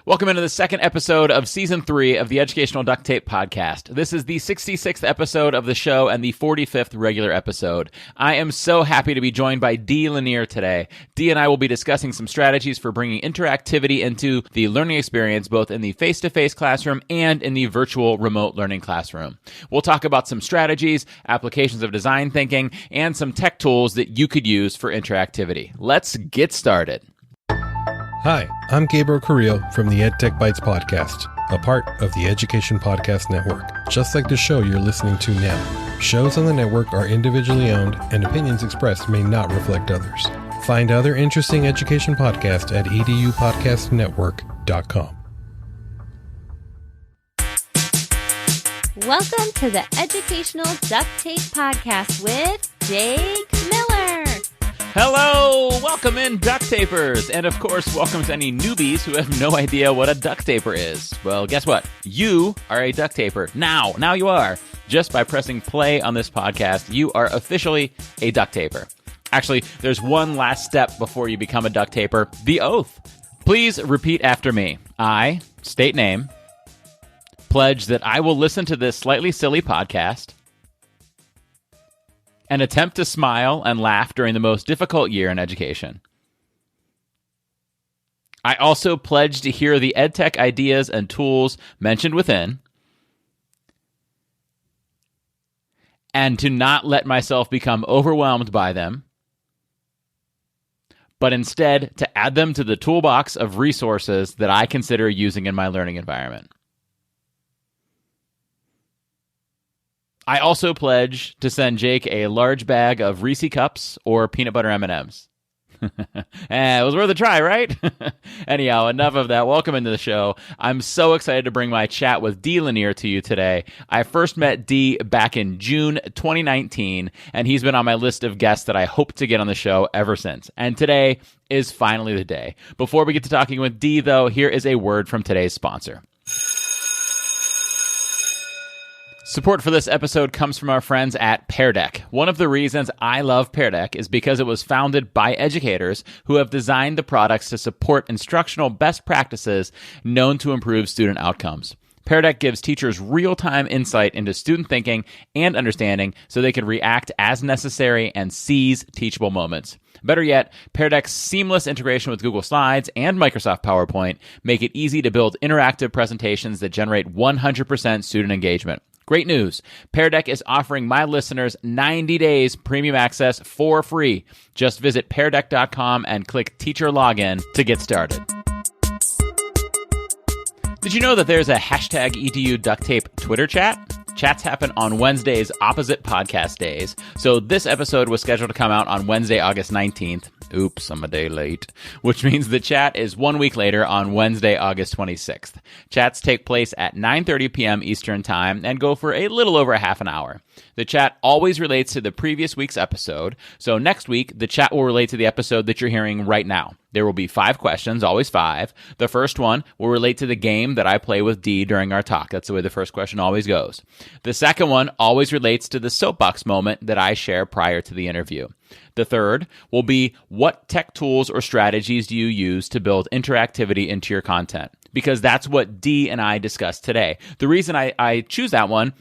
Welcome into the second episode of Season 3 of the Educational Duct Tape Podcast. This is the 66th episode of the show and the 45th regular episode. I am so happy to be joined by Dee Lanier today. Dee and I will be discussing some strategies for bringing interactivity into the learning experience, both in the face-to-face classroom and in the virtual remote learning classroom. We'll talk about some strategies, applications of design thinking, and some tech tools that you could use for interactivity. Let's get started. Hi, I'm Gabriel Carrillo from the EdTech Bytes podcast, a part of the Education Podcast Network, just like the show you're listening to now. Shows on the network are individually owned, and opinions expressed may not reflect others. Find other interesting education podcasts at edupodcastnetwork.com. Welcome to the Educational Duct Tape Podcast with Jake Miller. Hello! Welcome in, duct tapers! And of course, welcome to any newbies who have no idea what a duct taper is. Well, guess what? You are a duct taper. Now you are. Just by pressing play on this podcast, you are officially a duct taper. Actually, there's one last step before you become a duct taper, the oath. Please repeat after me. I, state name, pledge that I will listen to this slightly silly podcast and attempt to smile and laugh during the most difficult year in education. I also pledge to hear the EdTech ideas and tools mentioned within, and to not let myself become overwhelmed by them, but instead to add them to the toolbox of resources that I consider using in my learning environment. I also pledge to send Jake a large bag of Reese cups or peanut butter M&Ms. It was worth a try, right? Anyhow, enough of that. Welcome into the show. I'm so excited to bring my chat with Dee Lanier to you today. I first met Dee back in June 2019, and he's been on my list of guests that I hope to get on the show ever since. And today is finally the day. Before we get to talking with Dee, though, here is a word from today's sponsor. Support for this episode comes from our friends at Pear Deck. One of the reasons I love Pear Deck is because it was founded by educators who have designed the products to support instructional best practices known to improve student outcomes. Pear Deck gives teachers real-time insight into student thinking and understanding so they can react as necessary and seize teachable moments. Better yet, Pear Deck's seamless integration with Google Slides and Microsoft PowerPoint make it easy to build interactive presentations that generate 100% student engagement. Great news. Pear Deck is offering my listeners 90 days premium access for free. Just visit peardeck.com and click Teacher Login to get started. Did you know that there's a hashtag EDU duct tape Twitter chat? Chats happen on Wednesdays opposite podcast days. So this episode was scheduled to come out on Wednesday, August 19th. Oops, I'm a day late. Which means the chat is 1 week later on Wednesday, August 26th. Chats take place at 9:30 p.m. Eastern Time and go for a little over half an hour. The chat always relates to the previous week's episode. So next week, the chat will relate to the episode that you're hearing right now. There will be 5 questions, always 5. The first one will relate to the game that I play with Dee during our talk. That's the way the first question always goes. The second one always relates to the soapbox moment that I share prior to the interview. The third will be, what tech tools or strategies do you use to build interactivity into your content? Because that's what Dee and I discussed today. The reason I choose that one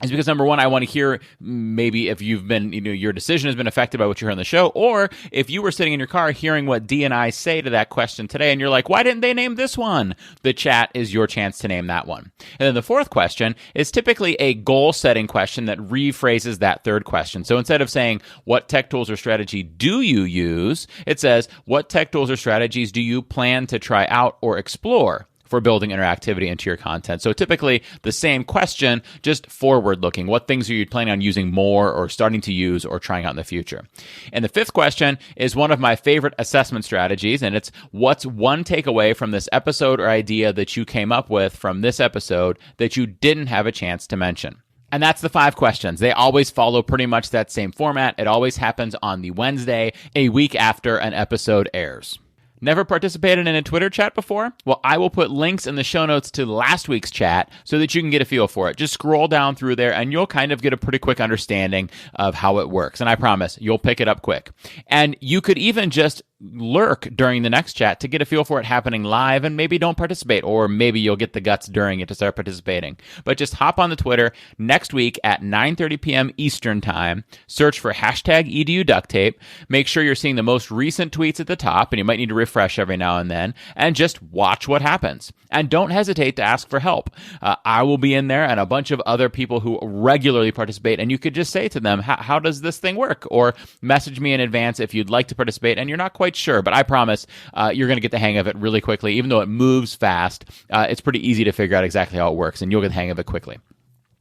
is because, number one, I want to hear maybe if you've been, your decision has been affected by what you heard on the show, or if you were sitting in your car hearing what Dee and I say to that question today, and you're like, why didn't they name this one? The chat is your chance to name that one. And then the fourth question is typically a goal-setting question that rephrases that third question. So instead of saying, what tech tools or strategy do you use? It says, what tech tools or strategies do you plan to try out or explore for building interactivity into your content? So typically the same question, just forward-looking. What things are you planning on using more or starting to use or trying out in the future? And the fifth question is one of my favorite assessment strategies, and it's, what's one takeaway from this episode or idea that you came up with from this episode that you didn't have a chance to mention? And that's the 5 questions. They always follow pretty much that same format. It always happens on the Wednesday, a week after an episode airs. Never participated in a Twitter chat before? Well, I will put links in the show notes to last week's chat so that you can get a feel for it. Just scroll down through there and you'll kind of get a pretty quick understanding of how it works. And I promise you'll pick it up quick. And you could even just lurk during the next chat to get a feel for it happening live, and maybe don't participate, or maybe you'll get the guts during it to start participating. But just hop on the Twitter next week at 9:30 p.m. Eastern Time, search for hashtag #EduDuctTape, make sure you're seeing the most recent tweets at the top, and you might need to refresh every now and then, and just watch what happens. And don't hesitate to ask for help. I will be in there, and a bunch of other people who regularly participate, and you could just say to them, how does this thing work? Or message me in advance if you'd like to participate and you're not quite sure, but I promise you're going to get the hang of it really quickly. Even though it moves fast, it's pretty easy to figure out exactly how it works, and you'll get the hang of it quickly.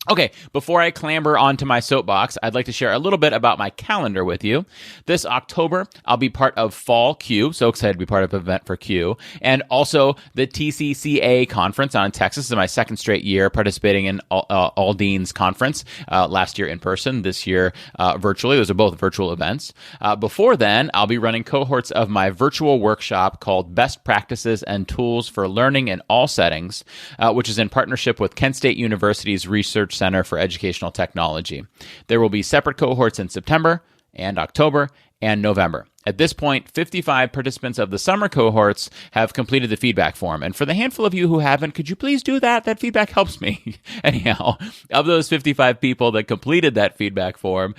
Okay, before I clamber onto my soapbox, I'd like to share a little bit about my calendar with you. This October, I'll be part of Fall Q, so excited to be part of an event for Q, and also the TCCA conference out in Texas. This is my second straight year participating in Aldine's conference, last year in person, this year virtually. Those are both virtual events. Before then, I'll be running cohorts of my virtual workshop called Best Practices and Tools for Learning in All Settings, which is in partnership with Kent State University's Research Center for Educational Technology. There will be separate cohorts in September and October and November. At this point, 55 participants of the summer cohorts have completed the feedback form. And for the handful of you who haven't, could you please do that? That feedback helps me. Anyhow, of those 55 people that completed that feedback form,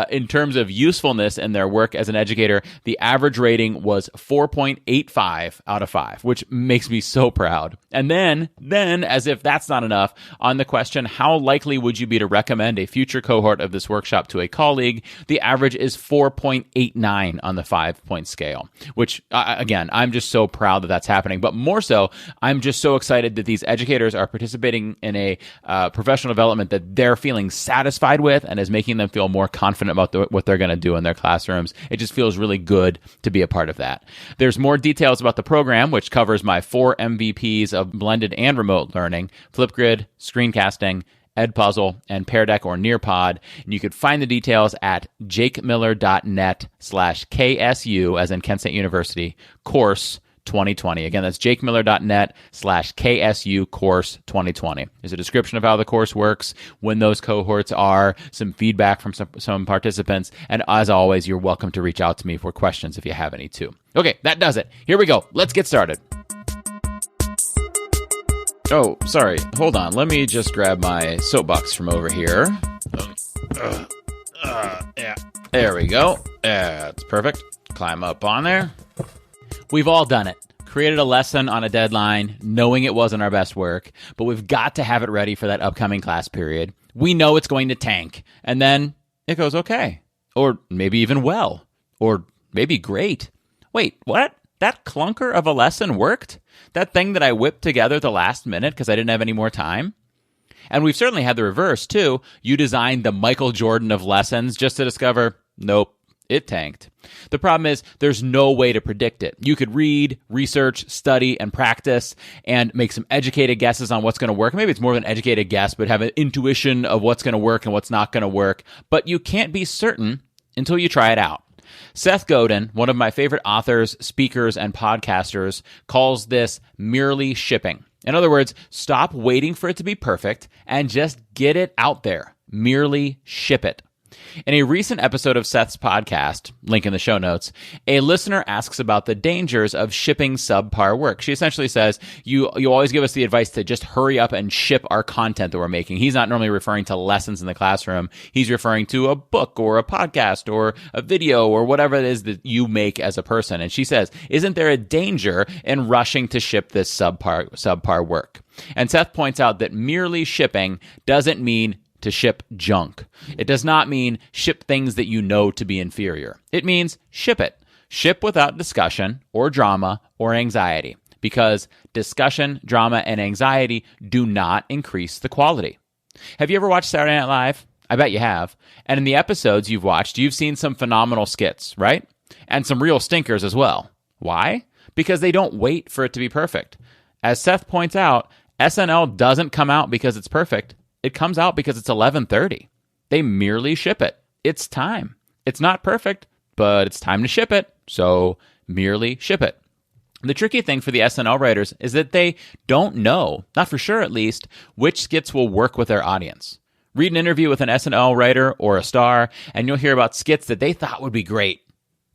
in terms of usefulness in their work as an educator, the average rating was 4.85 out of 5, which makes me so proud. And then, as if that's not enough, on the question, how likely would you be to recommend a future cohort of this workshop to a colleague, the average is 4.89 on the 5-point scale, which, again, I'm just so proud that that's happening. But more so, I'm just so excited that these educators are participating in a professional development that they're feeling satisfied with and is making them feel more confident about what they're going to do in their classrooms. It just feels really good to be a part of that. There's more details about the program, which covers my 4 MVPs of blended and remote learning: Flipgrid, screencasting, Edpuzzle, and Pear Deck or Nearpod. And you could find the details at jakemiller.net/KSU, as in Kent State University, course 2020. Again, that's jakemiller.net/KSU course 2020. There's a description of how the course works, when those cohorts are, some feedback from some participants, and as always, you're welcome to reach out to me for questions if you have any too. Okay, that does it. Here we go. Let's get started. Oh, sorry. Hold on. Let me just grab my soapbox from over here. Yeah. There we go. That's perfect. Climb up on there. We've all done it. Created a lesson on a deadline, knowing it wasn't our best work, but we've got to have it ready for that upcoming class period. We know it's going to tank, and then it goes okay. Or maybe even well. Or maybe great. Wait, what? That clunker of a lesson worked? That thing that I whipped together at the last minute because I didn't have any more time? And we've certainly had the reverse, too. You designed the Michael Jordan of lessons just to discover, nope, it tanked. The problem is there's no way to predict it. You could read, research, study, and practice and make some educated guesses on what's going to work. Maybe it's more of an educated guess, but have an intuition of what's going to work and what's not going to work. But you can't be certain until you try it out. Seth Godin, one of my favorite authors, speakers, and podcasters, calls this merely shipping. In other words, stop waiting for it to be perfect and just get it out there. Merely ship it. In a recent episode of Seth's podcast, link in the show notes, a listener asks about the dangers of shipping subpar work. She essentially says, you always give us the advice to just hurry up and ship our content that we're making. He's not normally referring to lessons in the classroom. He's referring to a book or a podcast or a video or whatever it is that you make as a person. And she says, isn't there a danger in rushing to ship this subpar work? And Seth points out that merely shipping doesn't mean to ship junk. It does not mean ship things that you know to be inferior. It means ship it. Ship without discussion or drama or anxiety, because discussion, drama, and anxiety do not increase the quality. Have you ever watched Saturday Night Live? I bet you have. And in the episodes you've watched, you've seen some phenomenal skits, right? And some real stinkers as well. Why? Because they don't wait for it to be perfect. As Seth points out, SNL doesn't come out because it's perfect. It comes out because it's 11:30. They merely ship it. It's time. It's not perfect, but it's time to ship it, so merely ship it. The tricky thing for the SNL writers is that they don't know, not for sure at least, which skits will work with their audience. Read an interview with an SNL writer or a star, and you'll hear about skits that they thought would be great,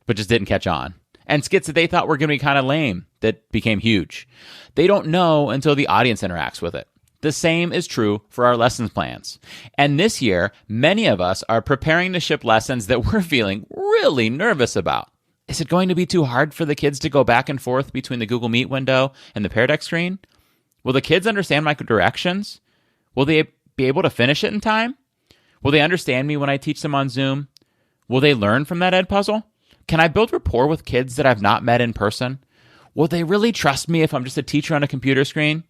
but just didn't catch on. and skits that they thought were going to be kind of lame that became huge. They don't know until the audience interacts with it. The same is true for our lessons plans. And this year, many of us are preparing to ship lessons that we're feeling really nervous about. Is it going to be too hard for the kids to go back and forth between the Google Meet window and the Pear Deck screen? Will the kids understand my directions? Will they be able to finish it in time? Will they understand me when I teach them on Zoom? Will they learn from that Edpuzzle? Can I build rapport with kids that I've not met in person? Will they really trust me if I'm just a teacher on a computer screen?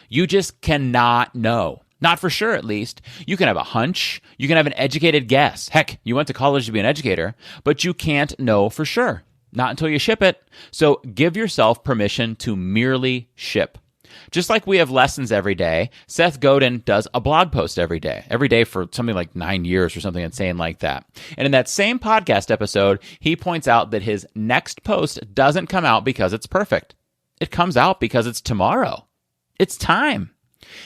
You just cannot know. Not for sure, at least. You can have a hunch. You can have an educated guess. Heck, you went to college to be an educator, but you can't know for sure. Not until you ship it. So give yourself permission to merely ship. Just like we have lessons every day, Seth Godin does a blog post every day for something like 9 years or something insane like that. And in that same podcast episode, he points out that his next post doesn't come out because it's perfect. It comes out because it's tomorrow. It's time.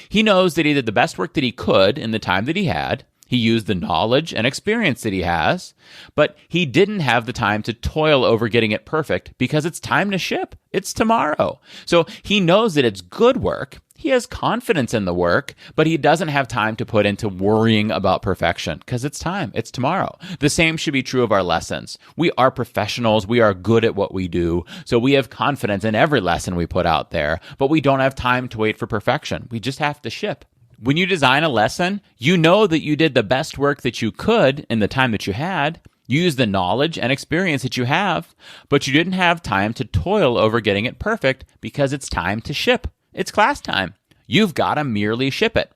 He knows that he did the best work that he could in the time that he had. He used the knowledge and experience that he has, but he didn't have the time to toil over getting it perfect because it's time to ship. It's tomorrow. So he knows that it's good work. He has confidence in the work, but he doesn't have time to put into worrying about perfection because it's time. It's tomorrow. The same should be true of our lessons. We are professionals. We are good at what we do. So we have confidence in every lesson we put out there, but we don't have time to wait for perfection. We just have to ship. When you design a lesson, you know that you did the best work that you could in the time that you had. You used the knowledge and experience that you have, but you didn't have time to toil over getting it perfect because it's time to ship. It's class time. You've got to merely ship it.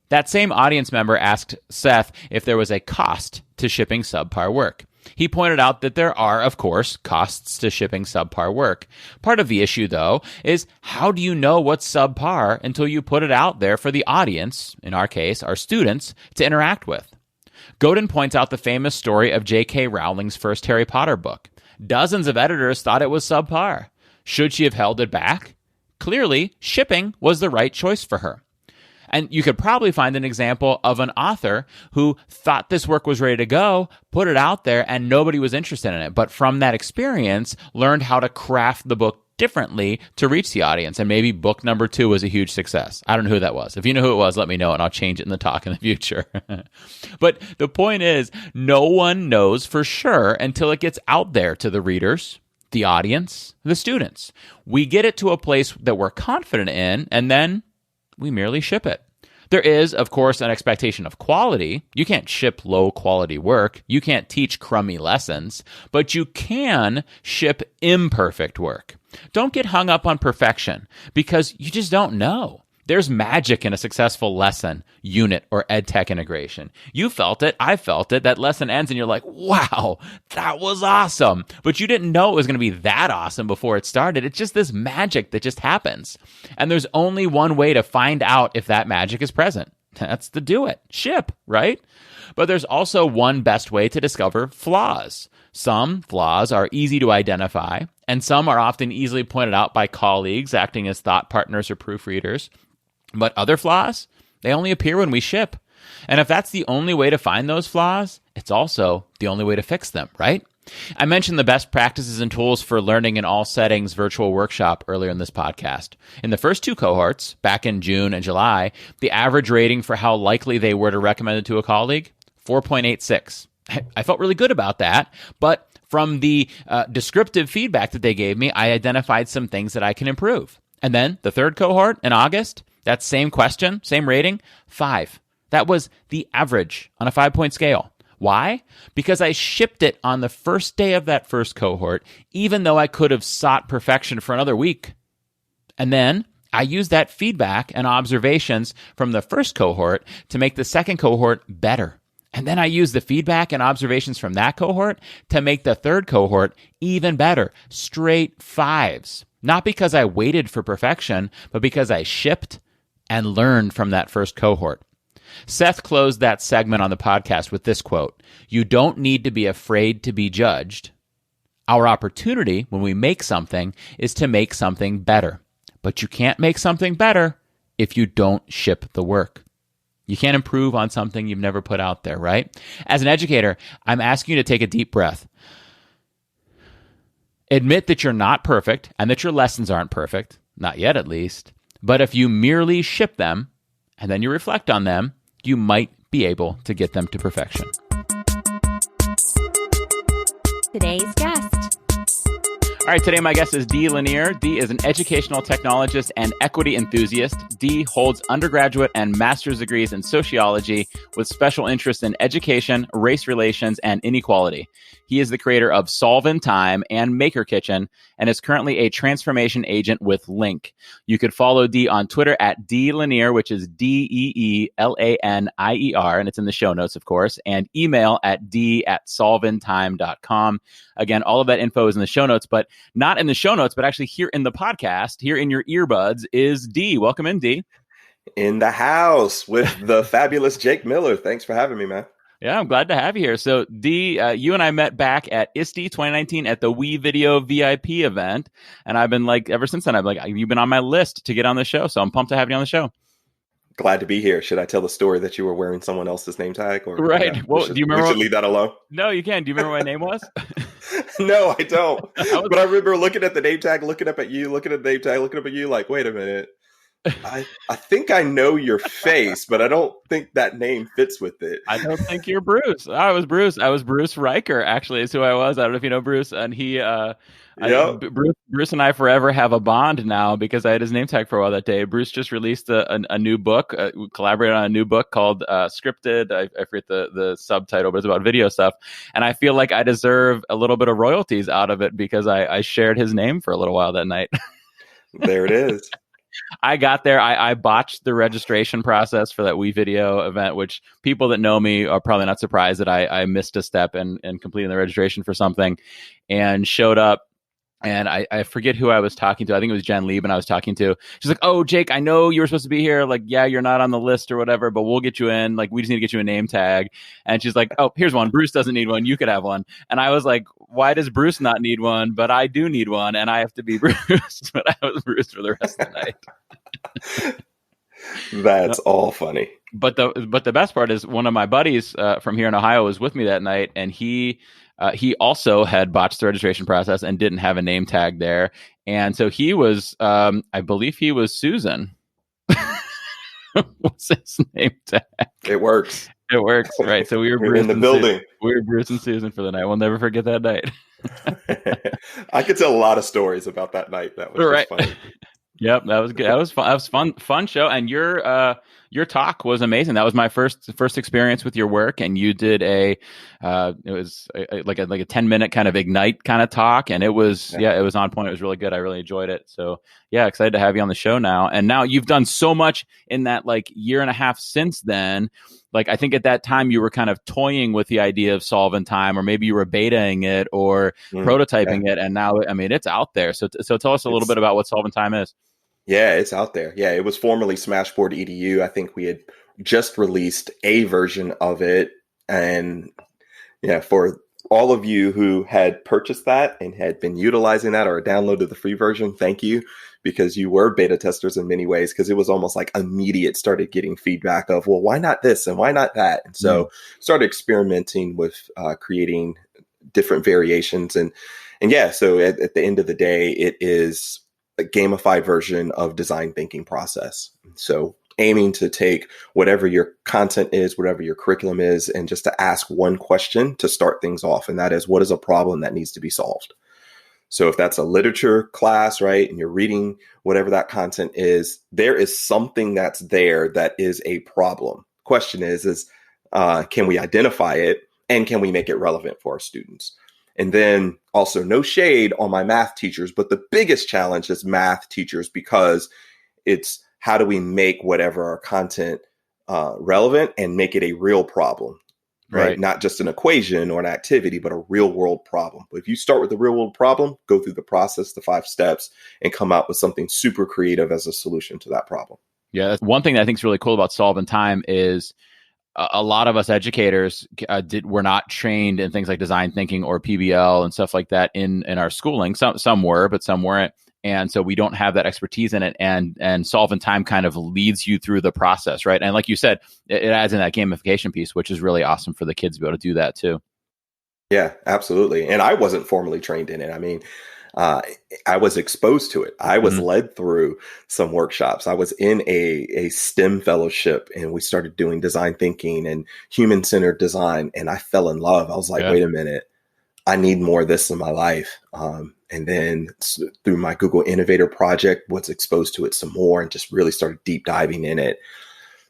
That same audience member asked Seth if there was a cost to shipping subpar work. He pointed out that there are, of course, costs to shipping subpar work. Part of the issue, though, is how do you know what's subpar until you put it out there for the audience, in our case, our students, to interact with? Godin points out the famous story of J.K. Rowling's first Harry Potter book. Dozens of editors thought it was subpar. Should she have held it back? Clearly, shipping was the right choice for her. And you could probably find an example of an author who thought this work was ready to go, put it out there, and nobody was interested in it. But from that experience, learned how to craft the book differently to reach the audience. And maybe book number 2 was a huge success. I don't know who that was. If you know who it was, let me know, and I'll change it in the talk in the future. But the point is, no one knows for sure until it gets out there to the readers, the audience, the students. We get it to a place that we're confident in, and then we merely ship it. There is, of course, an expectation of quality. You can't ship low-quality work. You can't teach crummy lessons. But you can ship imperfect work. Don't get hung up on perfection because you just don't know. There's magic in a successful lesson, unit, or EdTech integration. You felt it. I felt it. That lesson ends and you're like, wow, that was awesome. But you didn't know it was going to be that awesome before it started. It's just this magic that just happens. And there's only one way to find out if that magic is present. That's to do it. Ship, right? But there's also one best way to discover flaws. Some flaws are easy to identify, and some are often easily pointed out by colleagues acting as thought partners or proofreaders. But other flaws, they only appear when we ship. And if that's the only way to find those flaws, it's also the only way to fix them, right? I mentioned the best practices and tools for learning in all settings virtual workshop earlier in this podcast. In the first 2 cohorts, back in June and July, the average rating for how likely they were to recommend it to a colleague, 4.86. I felt really good about that, but from the descriptive feedback that they gave me, I identified some things that I can improve. And then the 3rd cohort in August, that same question, same rating, 5. That was the average on a 5-point scale. Why? Because I shipped it on the first day of that first cohort, even though I could have sought perfection for another week. And then I used that feedback and observations from the first cohort to make the second cohort better. And then I used the feedback and observations from that cohort to make the 3rd cohort even better. Straight 5s. Not because I waited for perfection, but because I shipped and learned from that first cohort. Seth closed that segment on the podcast with this quote, "You don't need to be afraid to be judged. Our opportunity when we make something is to make something better. But you can't make something better if you don't ship the work." You can't improve on something you've never put out there, right? As an educator, I'm asking you to take a deep breath. Admit that you're not perfect and that your lessons aren't perfect, not yet at least. But if you merely ship them and then you reflect on them, you might be able to get them to perfection. Today's guest. All right, today my guest is Dee Lanier. Dee is an educational technologist and equity enthusiast. Dee holds undergraduate and master's degrees in sociology with special interests in education, race relations, and inequality. He is the creator of Solve in Time and Maker Kitchen and is currently a transformation agent with Link. You could follow Dee on Twitter at Dee Lanier, which is DeeLanier, and it's in the show notes, of course, and email at d@solveintime.com. Again, all of that info is in the show notes, but not in the show notes, but actually here in the podcast, here in your earbuds is Dee. Welcome in, Dee. In the house with the fabulous Jake Miller. Thanks for having me, man. Yeah, I'm glad to have you here. So, Dee, you and I met back at ISTE 2019 at the We Video VIP event, and I've been ever since then, you've been on my list to get on the show, so I'm pumped to have you on the show. Glad to be here. Should I tell the story that you were wearing someone else's name tag? Or, right. Yeah, well, do you remember? We should leave that alone. No, you can. Do you remember what my name was? No, I don't. But I remember looking at the name tag, looking up at you, looking at the name tag, looking up at you, like, wait a minute. I think I know your face, but I don't think that name fits with it. I don't think you're Bruce. I was Bruce. I was Bruce Riker, actually, is who I was. I don't know if you know Bruce. And he, Bruce and I forever have a bond now because I had his name tag for a while that day. Bruce just released a new book. We collaborated on a new book called Scripted. I forget the subtitle, but it's about video stuff. And I feel like I deserve a little bit of royalties out of it because I shared his name for a little while that night. There it is. I got there. I botched the registration process for that We Video event, which people that know me are probably not surprised that I missed a step in completing the registration for something, and showed up. And I forget who I was talking to. I think it was Jen Lieben I was talking to. She's like, "Oh, Jake, I know you were supposed to be here. Like, yeah, you're not on the list or whatever, but we'll get you in. Like, we just need to get you a name tag." And she's like, "Oh, here's one. Bruce doesn't need one. You could have one." And I was like, "Why does Bruce not need one? But I do need one, and I have to be Bruce." But I was Bruce for the rest of the night. That's all funny. But the best part is one of my buddies from here in Ohio was with me that night, and he also had botched the registration process and didn't have a name tag there. And so he was, I believe he was Susan. What's his name tag? It works. It works, right? So we were Bruce in the building. We were Bruce and Susan for the night. We'll never forget that night. I could tell a lot of stories about that night. That was right. Funny. Yep, that was good. That was fun. That was fun show. And your talk was amazing. That was my first experience with your work. And you did it was like a 10-minute kind of Ignite kind of talk. And it was, it was on point. It was really good. I really enjoyed it. So yeah, excited to have you on the show now. And now you've done so much in that year and a half since then. I think at that time you were kind of toying with the idea of Solve in Time, or maybe you were betaing it or prototyping it. And now, I mean, it's out there. So tell us a little bit about what Solve in Time is. Yeah, it's out there. Yeah, it was formerly Smashboard EDU. I think we had just released a version of it. And yeah, for all of you who had purchased that and had been utilizing that or downloaded the free version, thank you, because you were beta testers in many ways, because it was almost immediate, started getting feedback of, well, why not this and why not that? And so started experimenting with creating different variations. And yeah, so at the end of the day, it is a gamified version of design thinking process. So aiming to take whatever your content is, whatever your curriculum is, and just to ask one question to start things off. And that is, what is a problem that needs to be solved? So if that's a literature class, right, and you're reading whatever that content is, there is something that's there that is a problem. Question is can we identify it, and can we make it relevant for our students? And then also, no shade on my math teachers, but the biggest challenge is math teachers, because it's how do we make whatever our content relevant and make it a real problem, right? Not just an equation or an activity, but a real world problem. But if you start with the real world problem, go through the process, the 5 steps, and come out with something super creative as a solution to that problem. Yeah, that's one thing that I think is really cool about Solve in Time is a lot of us educators were not trained in things like design thinking or PBL and stuff like that in our schooling. Some were, but some weren't. And so we don't have that expertise in it. And Solve in Time kind of leads you through the process, right? And like you said, it adds in that gamification piece, which is really awesome for the kids to be able to do that too. Yeah, absolutely. And I wasn't formally trained in it. I mean, I was exposed to it. I was Mhm. led through some workshops. I was in a STEM fellowship, and we started doing design thinking and human-centered design. And I fell in love. I was like, Yeah. wait a minute, I need more of this in my life. And then through my Google Innovator project, was exposed to it some more and just really started deep diving in it.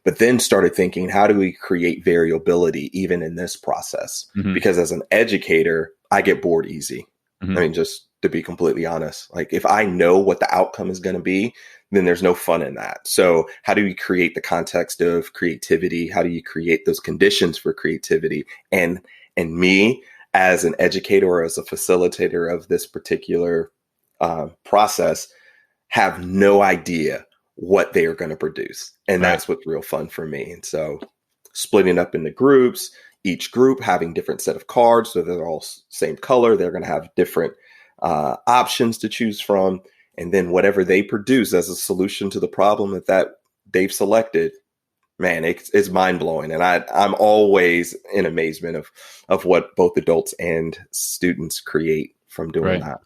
But then started thinking, how do we create variability even in this process? Mhm. Because as an educator, I get bored easy. Mhm. I mean, just to be completely honest, like if I know what the outcome is going to be, then there's no fun in that. So how do you create the context of creativity? How do you create those conditions for creativity? And me as an educator or as a facilitator of this particular process have no idea what they are going to produce. And Right. that's what's real fun for me. And so splitting up into groups, each group having different set of cards, so they're all same color. They're going to have different options to choose from. And then whatever they produce as a solution to the problem that they've selected, man, it's mind blowing. And I'm always in amazement of what both adults and students create from doing Right. that.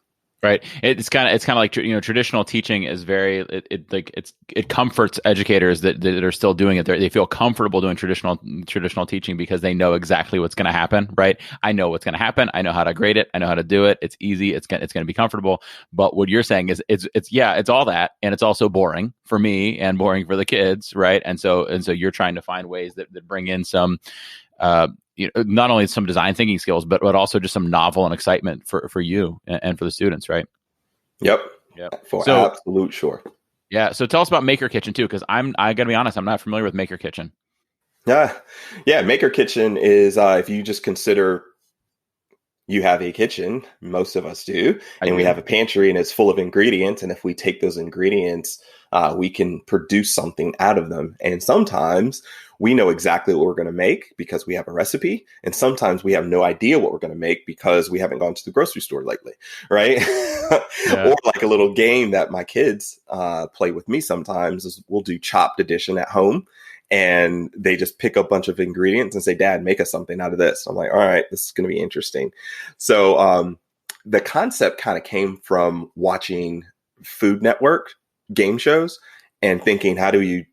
Right. It's kind of like, traditional teaching is very, it comforts educators that are still doing it. They feel comfortable doing traditional teaching because they know exactly what's going to happen. Right. I know what's going to happen. I know how to grade it. I know how to do it. It's easy. It's going to be comfortable. But what you're saying is it's all that. And it's also boring for me and boring for the kids. Right. And so you're trying to find ways that bring in some, not only some design thinking skills, but also just some novel and excitement for you and for the students, right? Yep. For absolute sure. Yeah. So tell us about Maker Kitchen too, because I gotta be honest, I'm not familiar with Maker Kitchen. Yeah. Maker Kitchen is if you just consider you have a kitchen, most of us do, and we have a pantry and it's full of ingredients. And if we take those ingredients, we can produce something out of them. And sometimes we know exactly what we're going to make because we have a recipe. And sometimes we have no idea what we're going to make because we haven't gone to the grocery store lately, right? Or like a little game that my kids play with me sometimes is we'll do Chopped Edition at home. And they just pick up a bunch of ingredients and say, Dad, make us something out of this. I'm like, all right, this is going to be interesting. So the concept kind of came from watching Food Network game shows and thinking, how do you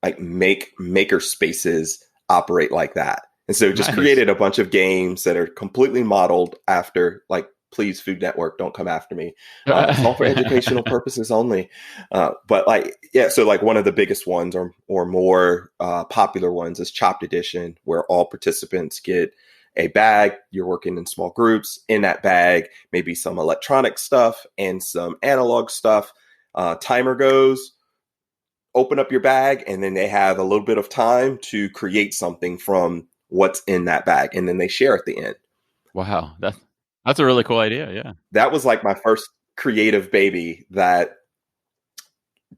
like make maker spaces operate like that? And so just created a bunch of games that are completely modeled after, like, please, Food Network, don't come after me. It's all for educational purposes only. But so like one of the biggest ones or more popular ones is Chopped Edition, where all participants get a bag. You're working in small groups. In that bag, maybe some electronic stuff and some analog stuff. Timer goes, open up your bag, and then they have a little bit of time to create something from what's in that bag. And then they share at the end. Wow. That's a really cool idea. Yeah. That was like my first creative baby that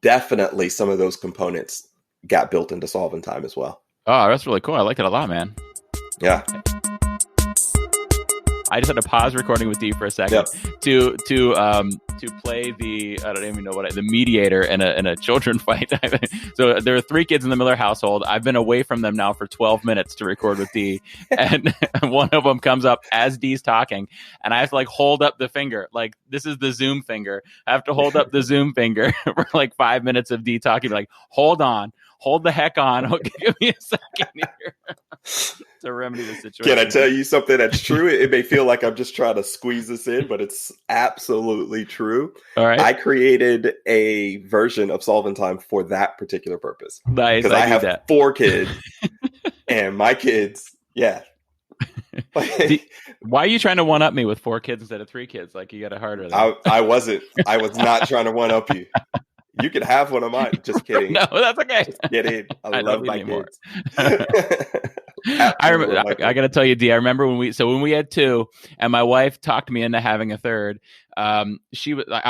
definitely some of those components got built into Solving Time as well. Oh, that's really cool. I like it a lot, man. Yeah. I just had to pause recording with Dee for a second to play I don't even know the mediator in a children fight. So there are 3 kids in the Miller household. I've been away from them now for 12 minutes to record with Dee, and one of them comes up as Dee's talking, and I have to like hold up the finger, like this is the Zoom finger. I have to hold up the Zoom finger for like 5 minutes of Dee talking, like hold the heck on. Okay, give me a second here to remedy the situation. Can I tell you something that's true? It may feel like I'm just trying to squeeze this in, but it's absolutely true. All right. I created a version of Solving Time for that particular purpose. Nice. Because I have 4 kids, and my kids, Why are you trying to one-up me with 4 kids instead of 3 kids? Like you got it harder. I wasn't. I was not trying to one-up you. You could have one of mine. Just kidding. No, that's okay. Just kidding. I love my kids. I remember. I got to tell you, Dee. I remember when we had 2, and my wife talked me into having a 3rd. I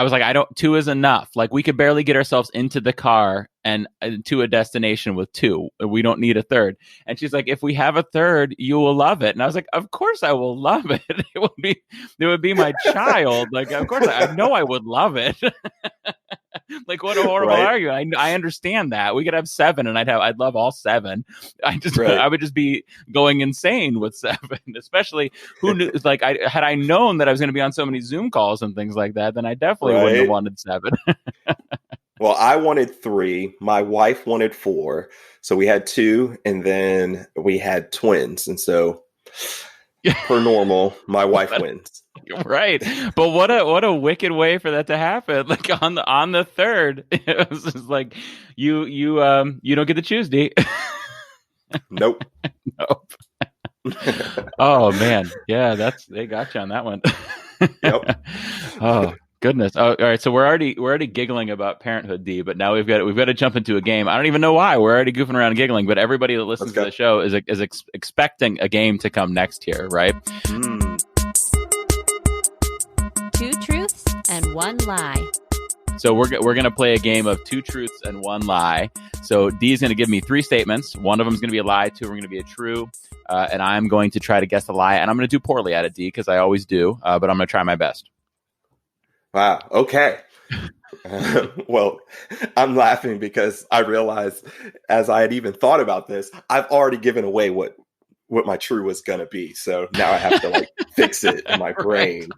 was like, 2 is enough. Like we could barely get ourselves into the car and to a destination with 2. We don't need a 3rd. And she's like, if we have a 3rd, you will love it. And I was like, of course I will love it. It would be my child. Like, of course I know I would love it. Like, what a horrible Right. argument. I understand that. We could have 7 and I'd love all 7. Right. I would just be going insane with 7, especially who knew, like, had I known that I was going to be on so many Zoom calls and things like that, then I definitely wouldn't have Right. wanted 7. Well, I wanted 3. My wife wanted 4. So we had 2, and then we had twins. And so, per normal, my wife wins. Right. But what a wicked way for that to happen. Like on the 3rd, it was just like you don't get to choose, D. Nope. Nope. Oh man. Yeah, they got you on that one. Yep. Oh goodness. Oh, all right. So we're already giggling about parenthood, D, but now we've got to jump into a game. I don't even know why. We're already goofing around and giggling, but everybody that listens to the show is expecting a game to come next here, right? 2 truths and 1 lie. So we're going to play a game of 2 truths and 1 lie. So D is going to give me 3 statements. One of them is going to be a lie. 2 are going to be a true. And I'm going to try to guess the lie. And I'm going to do poorly at it, D, because I always do. But I'm going to try my best. Wow. Okay. Well, I'm laughing because I realized as I had even thought about this, I've already given away what my true was going to be. So now I have to like fix it in my brain.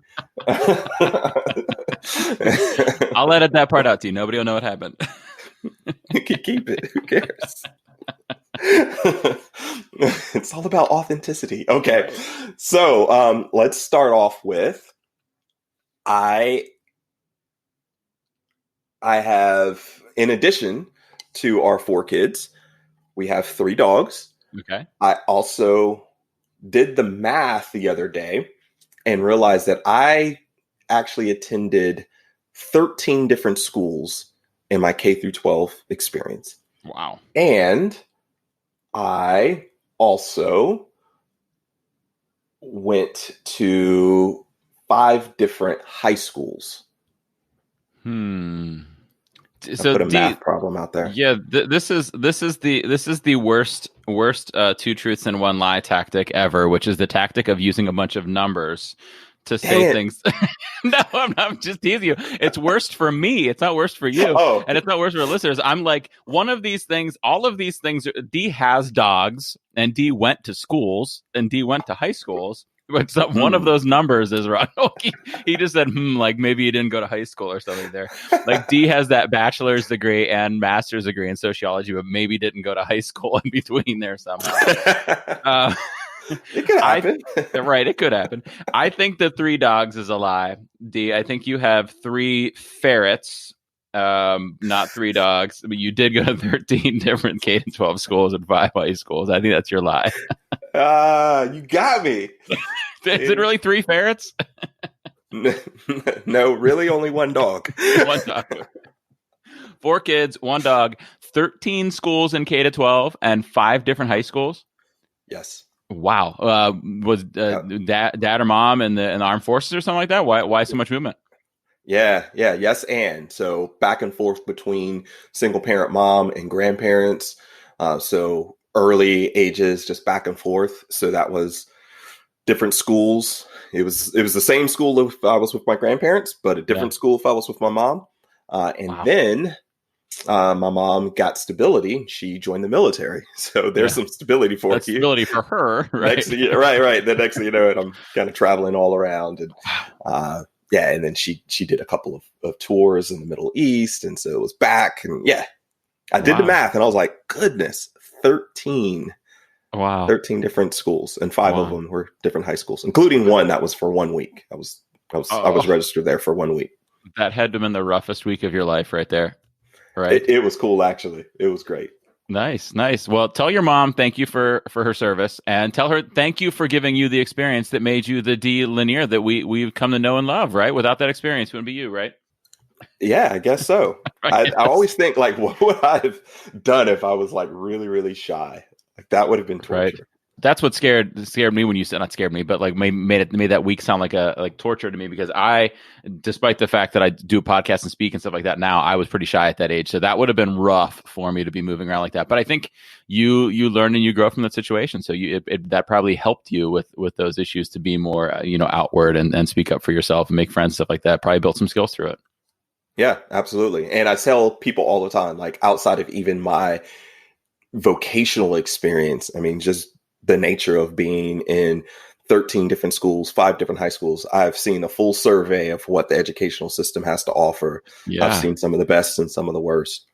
I'll edit that part out, D. Nobody will know what happened. You can keep it. Who cares? It's all about authenticity. Okay. So let's start off with I have, in addition to our 4 kids, we have 3 dogs. Okay. I also did the math the other day and realized that I actually attended 13 different schools in my K through 12 experience. Wow. And I also went to 5 different high schools. So put a math problem out there. Yeah, this is the worst 2 truths and 1 lie tactic ever, which is the tactic of using a bunch of numbers to say things. No, I'm just teasing you. It's worst for me. It's not worst for you. Oh. And it's not worst for listeners. I'm like, one of these things, all of these things, D has dogs, and D went to schools, and D went to high schools. But one of those numbers is wrong. He just said, like maybe he didn't go to high school or something there. Like D has that bachelor's degree and master's degree in sociology, but maybe didn't go to high school in between there somehow. It could happen. Right, it could happen. I think the 3 dogs is a lie, D. I think you have 3 ferrets, not 3 dogs. But you did go to 13 different K-12 schools and 5 high schools. I think that's your lie. You got me. Is it really 3 ferrets? No, really only 1 dog. 1 dog. 4 kids, 1 dog, 13 schools in K-12 and 5 different high schools. Yes. Wow. Was dad or mom in the armed forces or something like that? Why so much movement? Yeah. Yes. And so back and forth between single parent mom and grandparents. So early ages, just back and forth. So that was different schools. It was the same school if I was with my grandparents, but a different school if I was with my mom. Then my mom got stability. She joined the military. So there's some stability for you. Stability for her. Right. Right. The next thing you know it, I'm kind of traveling all around. And and then she did a couple of tours in the Middle East. And so it was back. And I did the math and I was like, goodness, 13. Wow. 13 different schools, and 5 of them were different high schools, including one that was for 1 week. I was registered there for 1 week. That had to have been the roughest week of your life right there. Right. It was cool, actually. It was great. Nice. Well, tell your mom thank you for her service, and tell her thank you for giving you the experience that made you the D Lanier that we've come to know and love, right? Without that experience, it wouldn't be you, right? Yeah, I guess so. I always think, like, what would I have done if I was, like, really, really shy? Like, that would have been torture. Right. That's what scared me when you said, not scared me, but like made that week sound like torture to me, because I, despite the fact that I do a podcast and speak and stuff like that now, I was pretty shy at that age. So that would have been rough for me to be moving around like that. But I think you learn and you grow from that situation. So that probably helped you with those issues to be more, outward and speak up for yourself and make friends, stuff like that. Probably built some skills through it. Yeah, absolutely. And I tell people all the time, like outside of even my vocational experience, I mean, just the nature of being in 13 different schools, 5 different high schools, I've seen a full survey of what the educational system has to offer. I've Yeah. seen some of the best and some of the worst,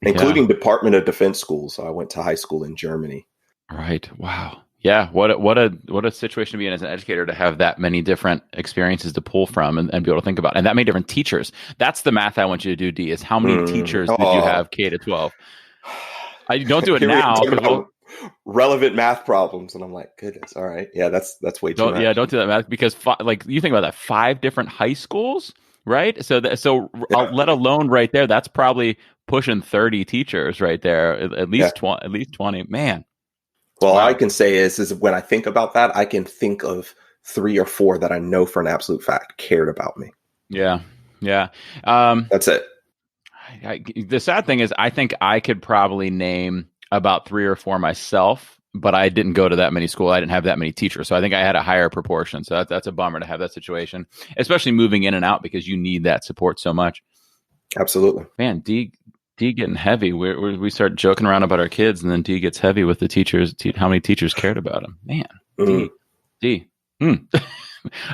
Yeah. including Department of Defense schools. I went to high school in Germany. Right. Wow. Yeah. What a situation to be in as an educator, to have that many different experiences to pull from and be able to think about, and that many different teachers. That's the math I want you to do, D, is how many teachers did you have K to 12? I don't do it Here we are now. talking about relevant math problems, and I'm like, goodness, all right, yeah, that's way too much. Yeah, don't do that math, because like you think about that, 5 different high schools, right? So Yeah. let alone right there, that's probably pushing 30 teachers right there, at least 20, man. Well, Wow. all I can say is when I think about that, I can think of 3 or 4 that I know for an absolute fact cared about me. Yeah. That's it. The sad thing is, I think I could probably name about 3 or 4 myself, but I didn't go to that many schools. I didn't have that many teachers. So I think I had a higher proportion. So that's a bummer to have that situation, especially moving in and out, because you need that support so much. Absolutely. Man, D getting heavy. We start joking around about our kids, and then D gets heavy with the teachers. How many teachers cared about him? Man, D.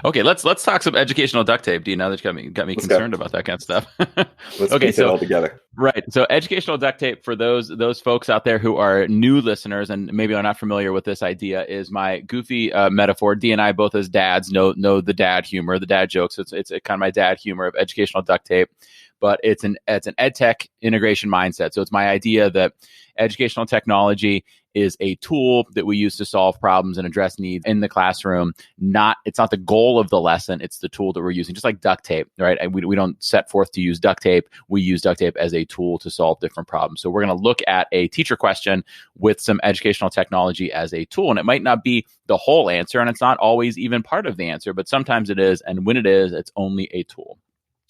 Okay, let's talk some educational duct tape, D. Now that you got me concerned about that kind of stuff. Let's okay, piece it all together. Right. So educational duct tape, for those folks out there who are new listeners and maybe are not familiar with this idea, is my goofy metaphor. D and I, both as dads, know the dad humor, the dad jokes. It's kind of my dad humor of educational duct tape. But it's an ed tech integration mindset. So it's my idea that educational technology is a tool that we use to solve problems and address needs in the classroom. It's not the goal of the lesson. It's the tool that we're using, just like duct tape, right? And we don't set forth to use duct tape. We use duct tape as a tool to solve different problems. So we're going to look at a teacher question with some educational technology as a tool. And it might not be the whole answer, and it's not always even part of the answer, but sometimes it is. And when it is, it's only a tool.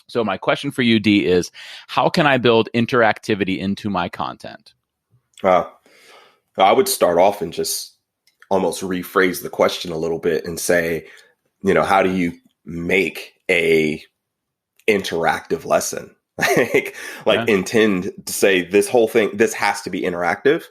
So my question for you, D, is how can I build interactivity into my content? I would start off and just almost rephrase the question a little bit and say, how do you make a interactive lesson? Intend to say this whole thing, this has to be interactive.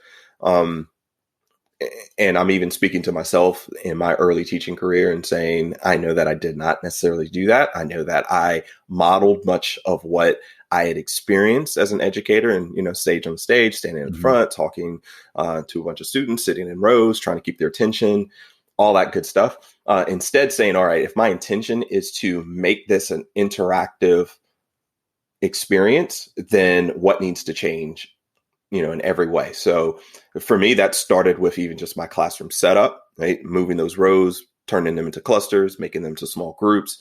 And I'm even speaking to myself in my early teaching career and saying, I know that I did not necessarily do that. I know that I modeled much of what I had experienced as an educator and, stage on stage, standing in front, talking to a bunch of students, sitting in rows, trying to keep their attention, all that good stuff. Instead saying, all right, if my intention is to make this an interactive experience, then what needs to change, in every way. So for me, that started with even just my classroom setup, right? Moving those rows, turning them into clusters, making them to small groups.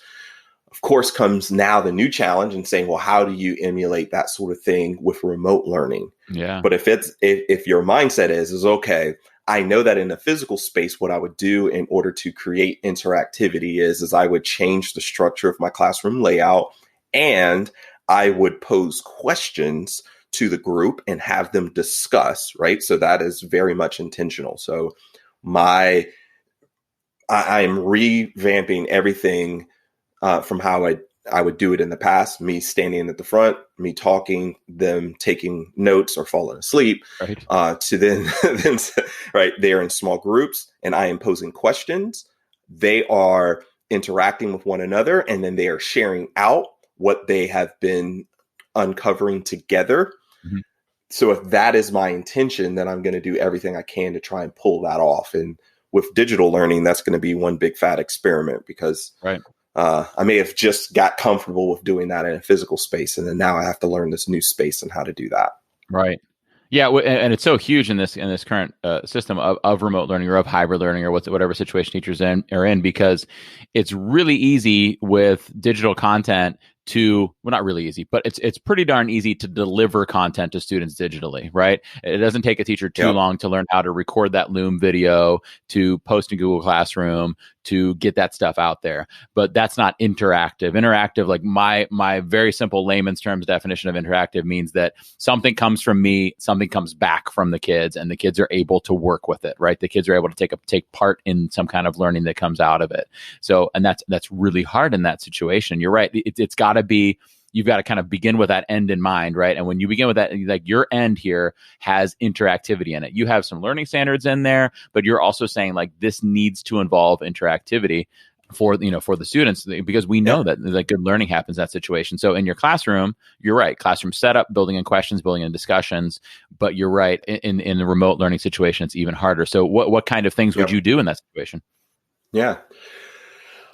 Of course, comes now the new challenge and saying, well, how do you emulate that sort of thing with remote learning? Yeah. But if your mindset is okay, I know that in a physical space, what I would do in order to create interactivity is I would change the structure of my classroom layout, and I would pose questions to the group and have them discuss, right? So that is very much intentional. So I'm revamping everything from how I would do it in the past, me standing at the front, me talking, them taking notes or falling asleep, right. To then right, they're in small groups and I am posing questions. They are interacting with one another, and then they are sharing out what they have been uncovering together. Mm-hmm. So if that is my intention, then I'm going to do everything I can to try and pull that off. And with digital learning, that's going to be one big fat experiment, because I may have just got comfortable with doing that in a physical space, and then now I have to learn this new space and how to do that. Right. Yeah, and it's so huge in this current system of remote learning or of hybrid learning or whatever situation teachers are in, because it's really easy with digital content not really easy, but it's pretty darn easy to deliver content to students digitally, right? It doesn't take a teacher too long to learn how to record that Loom video, to post in Google Classroom, to get that stuff out there. But that's not interactive. Interactive, like my very simple layman's terms definition of interactive, means that something comes from me, something comes back from the kids, and the kids are able to work with it, right? The kids are able to take part in some kind of learning that comes out of it. So, and that's really hard in that situation. You're right. It's got to be you've got to kind of begin with that end in mind, right? And when you begin with that, like your end here has interactivity in it. You have some learning standards in there, but you're also saying like this needs to involve interactivity for the students, because we know that like good learning happens in that situation. So in your classroom, you're right, classroom setup, building in questions, building in discussions, but you're right, in the remote learning situation, it's even harder. So what kind of things would you do in that situation? Yeah.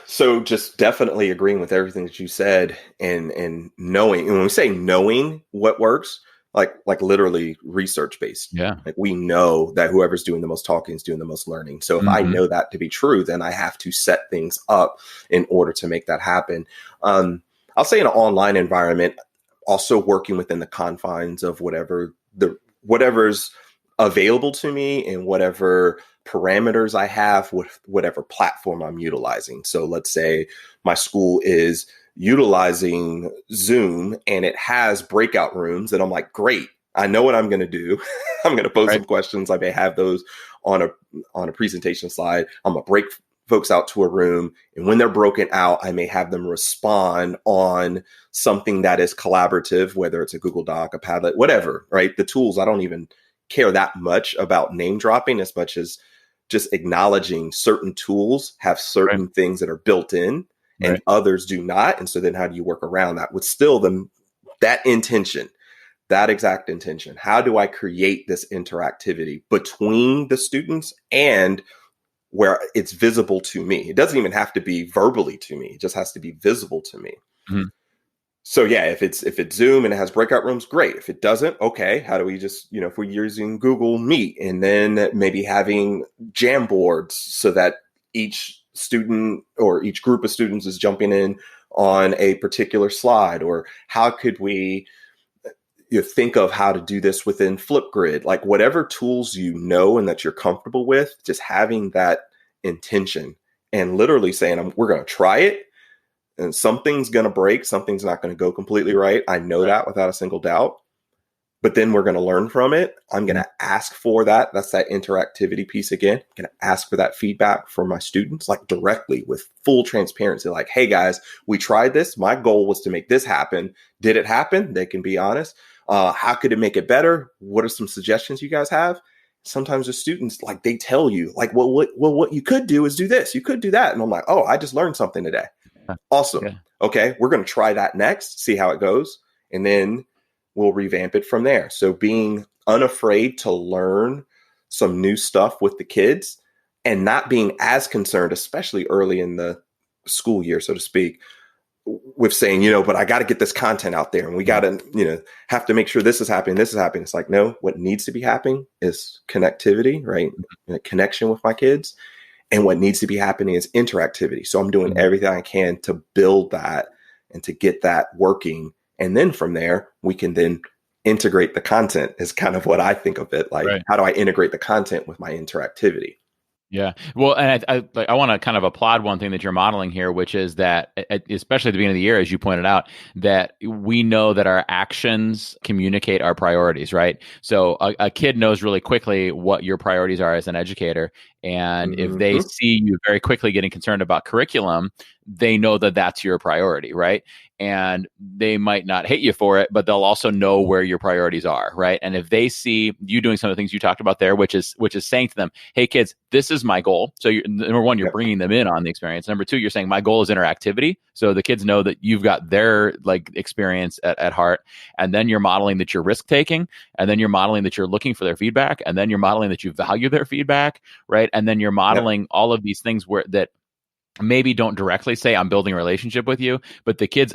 So just definitely agreeing with everything that you said, and knowing, and when we say knowing what works, like literally research based. Yeah. Like we know that whoever's doing the most talking is doing the most learning. So if I know that to be true, then I have to set things up in order to make that happen. I'll say in an online environment, also working within the confines of whatever's available to me and whatever parameters I have with whatever platform I'm utilizing. So let's say my school is utilizing Zoom and it has breakout rooms, and I'm like, great, I know what I'm going to do. I'm going to pose some questions. I may have those on a presentation slide. I'm going to break folks out to a room, and when they're broken out, I may have them respond on something that is collaborative, whether it's a Google Doc, a Padlet, whatever, right? The tools, I don't even care that much about name dropping as much as just acknowledging certain tools have certain things that are built in and others do not. And so then how do you work around that with still that intention, that exact intention? How do I create this interactivity between the students and where it's visible to me? It doesn't even have to be verbally to me. It just has to be visible to me. Mm-hmm. So yeah, if it's Zoom and it has breakout rooms, great. If it doesn't, okay, how do we just, if we're using Google Meet, and then maybe having Jam boards so that each student or each group of students is jumping in on a particular slide? Or how could we think of how to do this within Flipgrid? Like whatever tools and that you're comfortable with, just having that intention and literally saying, we're going to try it. And something's going to break. Something's not going to go completely right. I know that without a single doubt. But then we're going to learn from it. I'm going to ask for that. That's that interactivity piece again. I'm going to ask for that feedback from my students, like directly with full transparency. Like, hey guys, we tried this. My goal was to make this happen. Did it happen? They can be honest. How could it make it better? What are some suggestions you guys have? Sometimes the students, like, they tell you, like, well, what you could do is do this. You could do that. And I'm like, oh, I just learned something today. Awesome. Yeah. Okay, we're going to try that next, see how it goes, and then we'll revamp it from there. So being unafraid to learn some new stuff with the kids and not being as concerned, especially early in the school year, so to speak, with saying, but I got to get this content out there and we got to, have to make sure this is happening. This is happening. It's like, no, what needs to be happening is connectivity, right? Connection with my kids. And what needs to be happening is interactivity. So I'm doing everything I can to build that and to get that working. And then from there, we can then integrate the content is kind of what I think of it. Like, how do I integrate the content with my interactivity? Yeah. Well, and I want to kind of applaud one thing that you're modeling here, which is that, especially at the beginning of the year, as you pointed out, that we know that our actions communicate our priorities, right? So a kid knows really quickly what your priorities are as an educator. And if they see you very quickly getting concerned about curriculum, they know that that's your priority, right? And they might not hate you for it, but they'll also know where your priorities are, right? And if they see you doing some of the things you talked about there, which is saying to them, hey kids, this is my goal. So number one, you're bringing them in on the experience. Number two, you're saying my goal is interactivity. So the kids know that you've got their experience at heart. And then you're modeling that you're risk taking. And then you're modeling that you're looking for their feedback. And then you're modeling that you value their feedback, right? And then you're modeling all of these things that maybe don't directly say I'm building a relationship with you, but the kids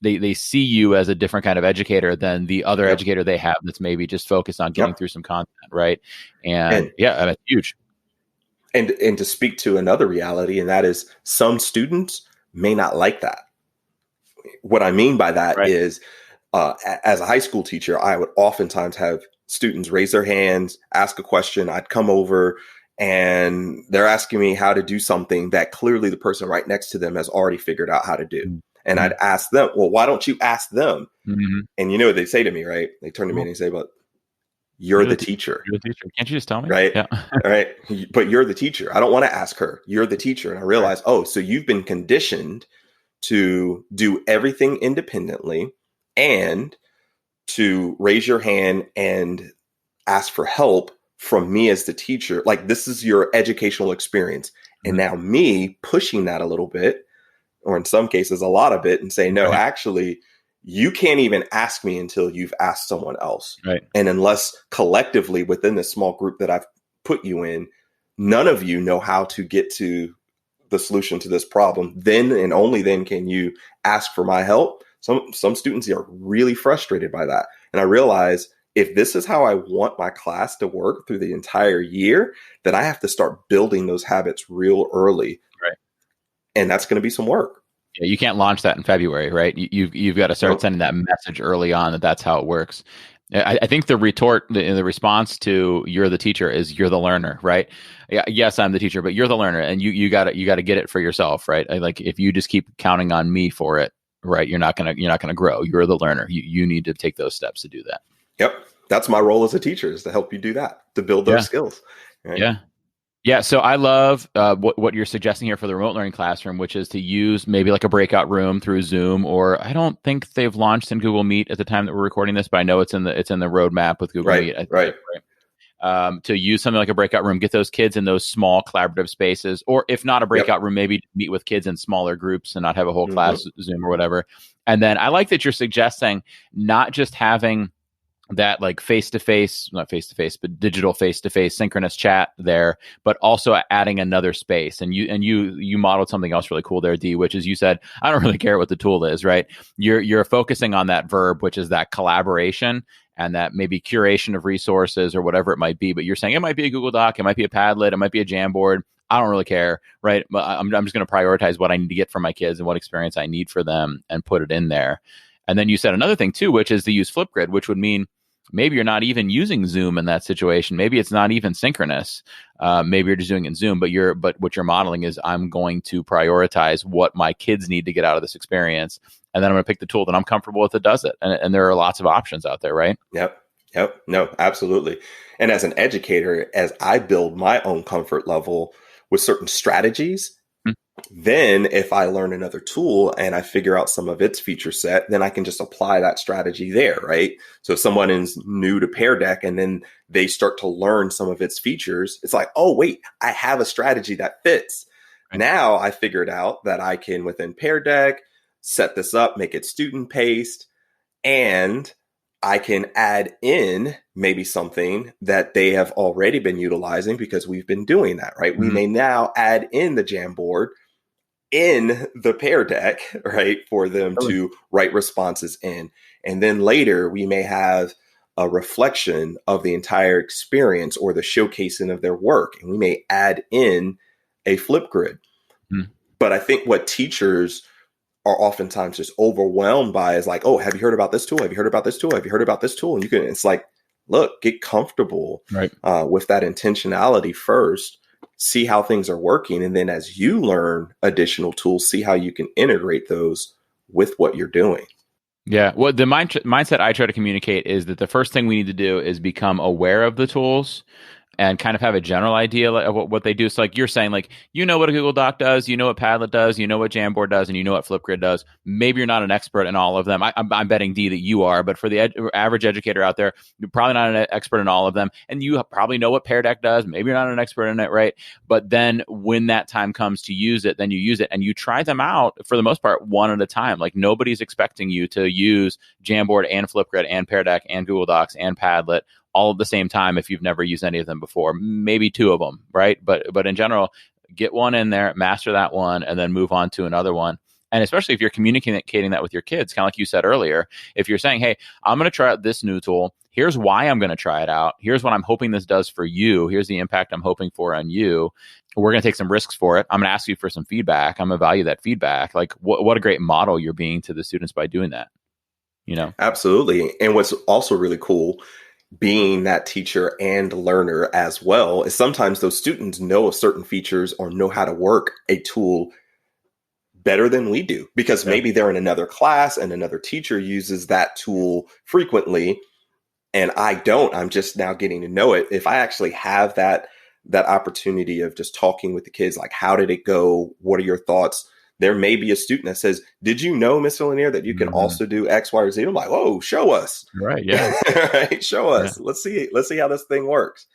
they see you as a different kind of educator than the other educator they have that's maybe just focused on getting through some content, right? And that's huge. And to speak to another reality, and that is some students may not like that. What I mean by that is, as a high school teacher, I would oftentimes have students raise their hands, ask a question. I'd come over and they're asking me how to do something that clearly the person right next to them has already figured out how to do. And I'd ask them, well, why don't you ask them? And you know what they say to me, right? They turn to me and they say, but you're the teacher. You're the teacher. Can't you just tell me? Right. Yeah. All right. But you're the teacher. I don't want to ask her. You're the teacher. And I realized, so you've been conditioned to do everything independently. and to raise your hand and ask for help from me as the teacher. Like, this is your educational experience. And now me pushing that a little bit, or in some cases, a lot of it, and say, no, actually, you can't even ask me until you've asked someone else. Right. And unless collectively within this small group that I've put you in, none of you know how to get to the solution to this problem, then and only then can you ask for my help. Some students are really frustrated by that. And I realize if this is how I want my class to work through the entire year, then I have to start building those habits real early. Right. And that's going to be some work. Yeah, you can't launch that in February, right? You've got to start sending that message early on that that's how it works. I think the retort, the response to "you're the teacher" is "you're the learner," right? Yes, I'm the teacher, but you're the learner, and you got to get it for yourself, right? Like if you just keep counting on me for it, right? You're not gonna grow. You're the learner. You need to take those steps to do that. Yep, that's my role as a teacher, is to help you do that, to build those skills. Right? Yeah. So I love what you're suggesting here for the remote learning classroom, which is to use maybe like a breakout room through Zoom, or I don't think they've launched in Google Meet at the time that we're recording this, but I know it's in the roadmap with Google Meet. Right. To use something like a breakout room, get those kids in those small collaborative spaces, or if not a breakout room, maybe meet with kids in smaller groups and not have a whole class Zoom or whatever. And then I like that you're suggesting not just having that like not face-to-face, but digital face-to-face synchronous chat there, but also adding another space. And you modeled something else really cool there, D, which is you said, I don't really care what the tool is, right? You're focusing on that verb, which is that collaboration and that maybe curation of resources or whatever it might be. But you're saying it might be a Google Doc, it might be a Padlet, it might be a Jamboard. I don't really care, right? But I'm just going to prioritize what I need to get for my kids and what experience I need for them and put it in there. And then you said another thing too, which is to use Flipgrid, which would mean maybe you're not even using Zoom in that situation. Maybe it's not even synchronous. Maybe you're just doing it in Zoom, but what you're modeling is I'm going to prioritize what my kids need to get out of this experience. And then I'm going to pick the tool that I'm comfortable with that does it. And there are lots of options out there, right? Yep. No, absolutely. And as an educator, as I build my own comfort level with certain strategies, then if I learn another tool and I figure out some of its feature set, then I can just apply that strategy there, right? So if someone is new to Pear Deck and then they start to learn some of its features, it's like, oh, wait, I have a strategy that fits. Right. Now I figured out that I can, within Pear Deck, set this up, make it student paced, and I can add in maybe something that they have already been utilizing because we've been doing that, right? Mm-hmm. We may now add in the Jamboard in the Pear Deck, right, for them to write responses in. And then later we may have a reflection of the entire experience or the showcasing of their work. And we may add in a Flipgrid. But I think what teachers are oftentimes just overwhelmed by is like, oh, have you heard about this tool? Have you heard about this tool? Have you heard about this tool? And it's like, look, get comfortable with that intentionality first. See how things are working. And then as you learn additional tools, see how you can integrate those with what you're doing. Yeah. Well, the mindset I try to communicate is that the first thing we need to do is become aware of the tools and kind of have a general idea of what they do. So like you're saying, like, you know what a Google Doc does, you know what Padlet does, you know what Jamboard does, and you know what Flipgrid does. Maybe you're not an expert in all of them. I'm betting, D, that you are. But for the average educator out there, you're probably not an expert in all of them. And you probably know what Pear Deck does. Maybe you're not an expert in it, right? But then when that time comes to use it, then you use it. And you try them out, for the most part, one at a time. Like nobody's expecting you to use Jamboard and Flipgrid and Pear Deck and Google Docs and Padlet all at the same time if you've never used any of them before. Maybe two of them, right? But in general, get one in there, master that one, and then move on to another one. And especially if you're communicating that with your kids, kind of like you said earlier, if you're saying, hey, I'm going to try out this new tool. Here's why I'm going to try it out. Here's what I'm hoping this does for you. Here's the impact I'm hoping for on you. We're going to take some risks for it. I'm going to ask you for some feedback. I'm going to value that feedback. Like what a great model you're being to the students by doing that. You know? Absolutely. And what's also really cool, being that teacher and learner as well, is sometimes those students know of certain features or know how to work a tool better than we do, because maybe they're in another class and another teacher uses that tool frequently and I don't. I'm just now getting to know it. If I actually have that opportunity of just talking with the kids, like, how did it go? What are your thoughts? there may be a student that says, did you know, Mr. Lanier, that you can also do X, Y, or Z? I'm like, oh, show us. Right. Yeah. Right. Show us. Yeah. Let's see how this thing works.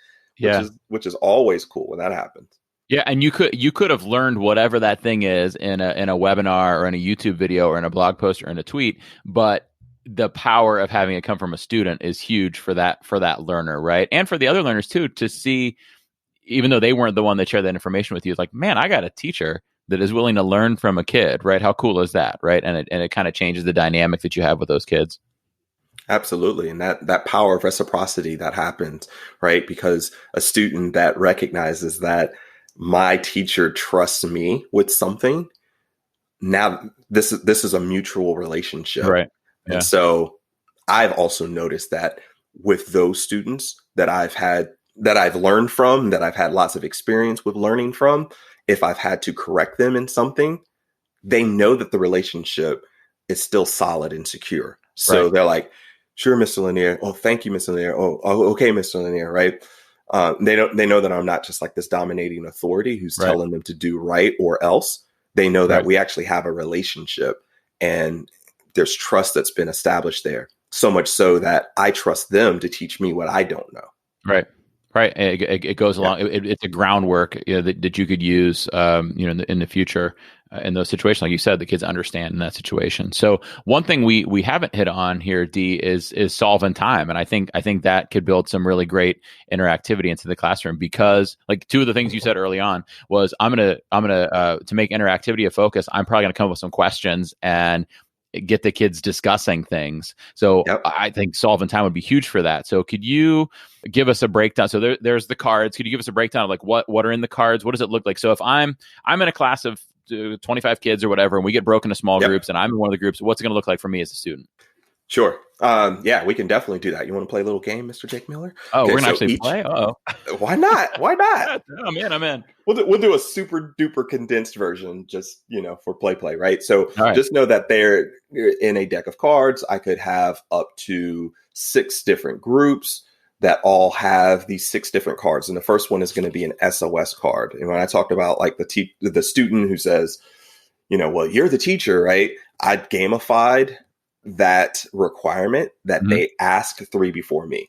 Which is always cool when that happens. Yeah, and you could have learned whatever that thing is in a webinar or in a YouTube video or in a blog post or in a tweet, but the power of having it come from a student is huge for that learner, right? And for the other learners too, to see, even though they weren't the one that shared that information with you, it's like, man, I got a teacher that is willing to learn from a kid, right? How cool is that, right? And it kind of changes the dynamic that you have with those kids. Absolutely. And that power of reciprocity that happens, right? Because a student that recognizes that my teacher trusts me with something, now this is a mutual relationship. Right. Yeah. And so I've also noticed that with those students that I've learned from, that I've had lots of experience with learning from, if I've had to correct them in something, they know that the relationship is still solid and secure. So they're like, sure, Mr. Lanier. Oh, thank you, Mr. Lanier. Oh, okay, Mr. Lanier. Right. They know that I'm not just like this dominating authority who's telling them to do right or else. They know that we actually have a relationship and there's trust that's been established there. So much so that I trust them to teach me what I don't know. Right. Right. It goes along. It's a groundwork that you could use, in the future in those situations. Like you said, the kids understand in that situation. So one thing we haven't hit on here, D, is solve in time. And I think that could build some really great interactivity into the classroom, because like two of the things you said early on was I'm gonna to make interactivity a focus, I'm probably gonna come up with some questions and get the kids discussing things. So I think solve in time would be huge for that. So could you give us a breakdown? So there's the cards. Could you give us a breakdown of like what are in the cards? What does it look like? So if I'm in a class of 25 kids or whatever, and we get broken into small groups and I'm in one of the groups, what's it going to look like for me as a student? Sure. We can definitely do that. You want to play a little game, Mr. Jake Miller? Oh, we're going to actually play? Uh-oh. Why not? Why not? I'm in. We'll do a super duper condensed version just, for play, right? So just know that they're in a deck of cards. I could have up to 6 different groups that all have these 6 different cards. And the first one is going to be an SOS card. And when I talked about like the student who says, well, you're the teacher, right? I gamified that requirement that they ask 3 before me.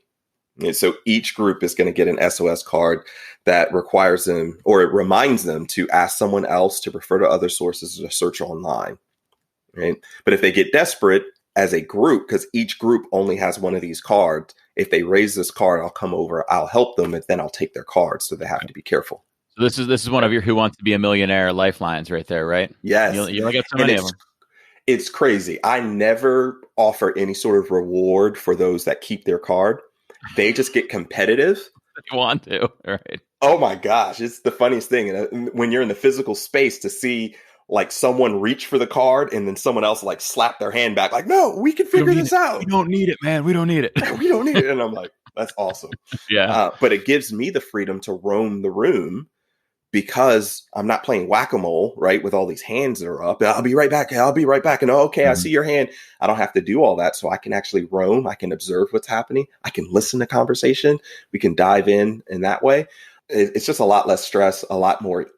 And so each group is going to get an SOS card that requires them, or it reminds them to ask someone else, to refer to other sources, or search online. Right. But if they get desperate as a group, because each group only has one of these cards, if they raise this card, I'll come over, I'll help them, and then I'll take their cards. So they have to be careful. So this is one of your Who Wants to Be a Millionaire lifelines right there, right? Yes. You only get so many of them. It's crazy. I never offer any sort of reward for those that keep their card. They just get competitive. You want to, right? Oh my gosh. It's the funniest thing. And when you're in the physical space, to see like someone reach for the card and then someone else like slap their hand back, like, no, we can figure this out. We don't need it, man. We don't need it. We don't need it. And I'm like, that's awesome. Yeah. But it gives me the freedom to roam the room, because I'm not playing whack-a-mole, right, with all these hands that are up. I'll be right back. And okay, I see your hand. I don't have to do all that. So I can actually roam. I can observe what's happening. I can listen to conversation. We can dive in that way. It's just a lot less stress, a lot more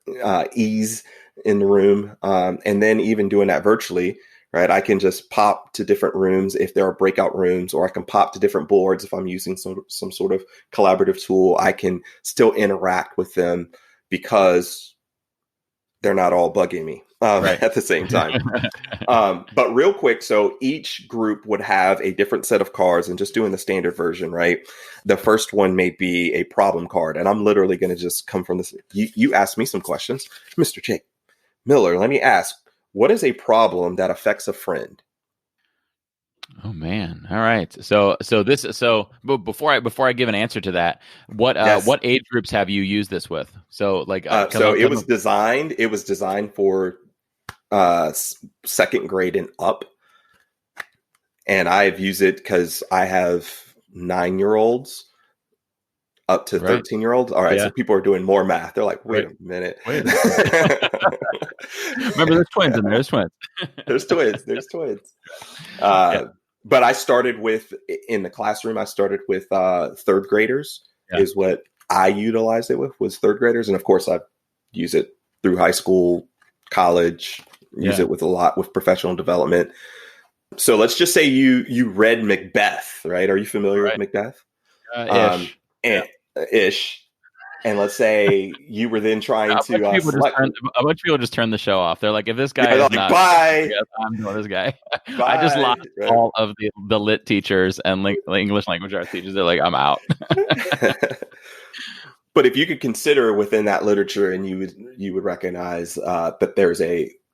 ease in the room. And then even doing that virtually, right, I can just pop to different rooms if there are breakout rooms, or I can pop to different boards if I'm using some sort of collaborative tool. I can still interact with them, because they're not all bugging me at the same time. But real quick, so each group would have a different set of cards, and just doing the standard version, right? The first one may be a problem card, and I'm literally going to just come from this. You asked me some questions. Mr. Jake Miller, let me ask, what is a problem that affects a friend? Oh man! All right. So but before I give an answer to that, what age groups have you used this with? So like, it was designed for second grade and up, and I've used it because I have 9-year-olds up to 13-year-olds. All right, so people are doing more math. They're like, wait a minute. Remember, there's twins in there. There's twins. But I started with, in the classroom, I started with 3rd graders is what I utilized it with, was 3rd graders. And of course, I use it through high school, college, use it with a lot with professional development. So let's just say you read Macbeth, right? Are you familiar with Macbeth? Ish. Ish. And let's say you were then trying to select. A bunch of people just turn the show off. They're like, if this guy is like, not, bye. I'm doing this guy. Bye. I just lost all of the lit teachers and English language arts teachers. They're like, I'm out. But if you could consider within that literature, and you would recognize that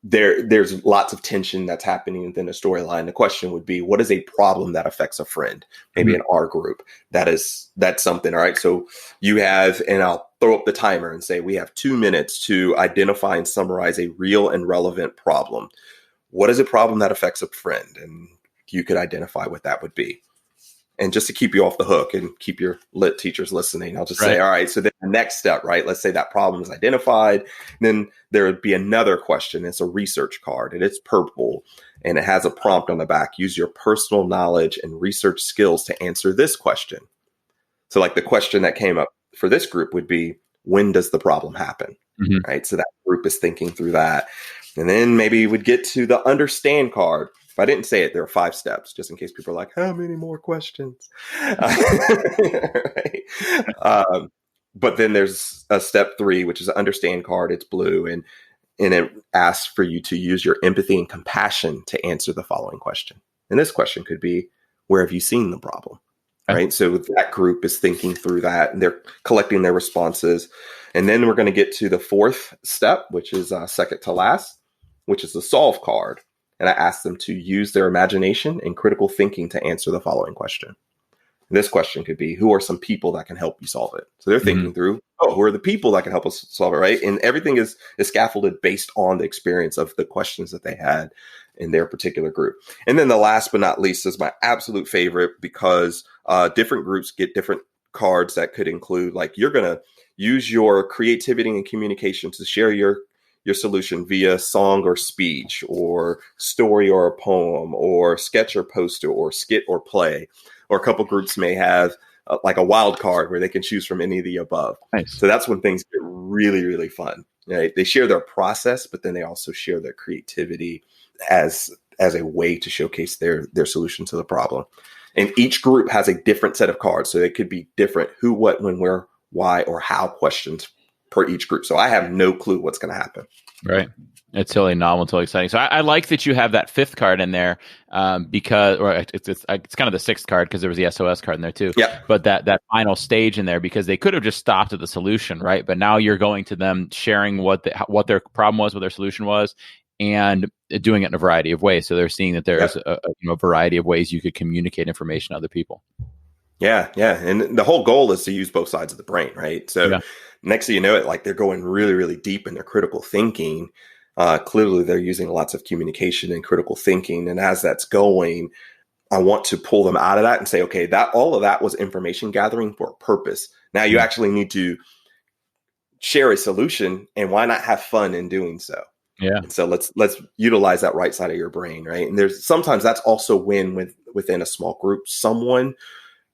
there's lots of tension that's happening within a storyline. The question would be, what is a problem that affects a friend? Maybe in our group. That's something. All right. So you have, and I'll throw up the timer and say, we have 2 minutes to identify and summarize a real and relevant problem. What is a problem that affects a friend? And you could identify what that would be. And just to keep you off the hook and keep your lit teachers listening, I'll just say, all right, so then the next step, right? Let's say that problem is identified. Then there would be another question. It's a research card, and it's purple, and it has a prompt on the back. Use your personal knowledge and research skills to answer this question. So like the question that came up for this group would be, when does the problem happen? Right? So that group is thinking through that. And then maybe we'd get to the understand card. If I didn't say it, there are 5 steps, just in case people are like, how many more questions? Right? But then there's a step 3, which is an understand card. It's blue, and it asks for you to use your empathy and compassion to answer the following question. And this question could be, where have you seen the problem? Right? So that group is thinking through that, and they're collecting their responses. And then we're going to get to the 4th step, which is second to last, which is the solve card. And I asked them to use their imagination and critical thinking to answer the following question. And this question could be, who are some people that can help you solve it? So they're thinking through, who are the people that can help us solve it, right? And everything is scaffolded based on the experience of the questions that they had in their particular group. And then the last but not least is my absolute favorite, because different groups get different cards that could include, like, you're going to use your creativity and communication to share your solution via song or speech or story or a poem or sketch or poster or skit or play. Or a couple groups may have like a wild card where they can choose from any of the above. Nice. So that's when things get really, really fun. Right? They share their process, but then they also share their creativity as a way to showcase their solution to the problem. And each group has a different set of cards. So they could be different who, what, when, where, why, or how questions per each group. So I have no clue what's going to happen. Right. It's totally novel, totally exciting. So I like that you have that 5th card in there because, or it's kind of the 6th card because there was the SOS card in there too. Yeah. But that final stage in there, because they could have just stopped at the solution, right? But now you're going to them sharing what their problem was, what their solution was, and doing it in a variety of ways. So they're seeing that there's a variety of ways you could communicate information to other people. Yeah. And the whole goal is to use both sides of the brain, right? So next thing you know it, like, they're going really, really deep in their critical thinking. Clearly, they're using lots of communication and critical thinking. And as that's going, I want to pull them out of that and say, okay, all of that was information gathering for a purpose. Now you actually need to share a solution, and why not have fun in doing so? Yeah. And so let's utilize that right side of your brain, right? And there's sometimes that's also when within a small group, someone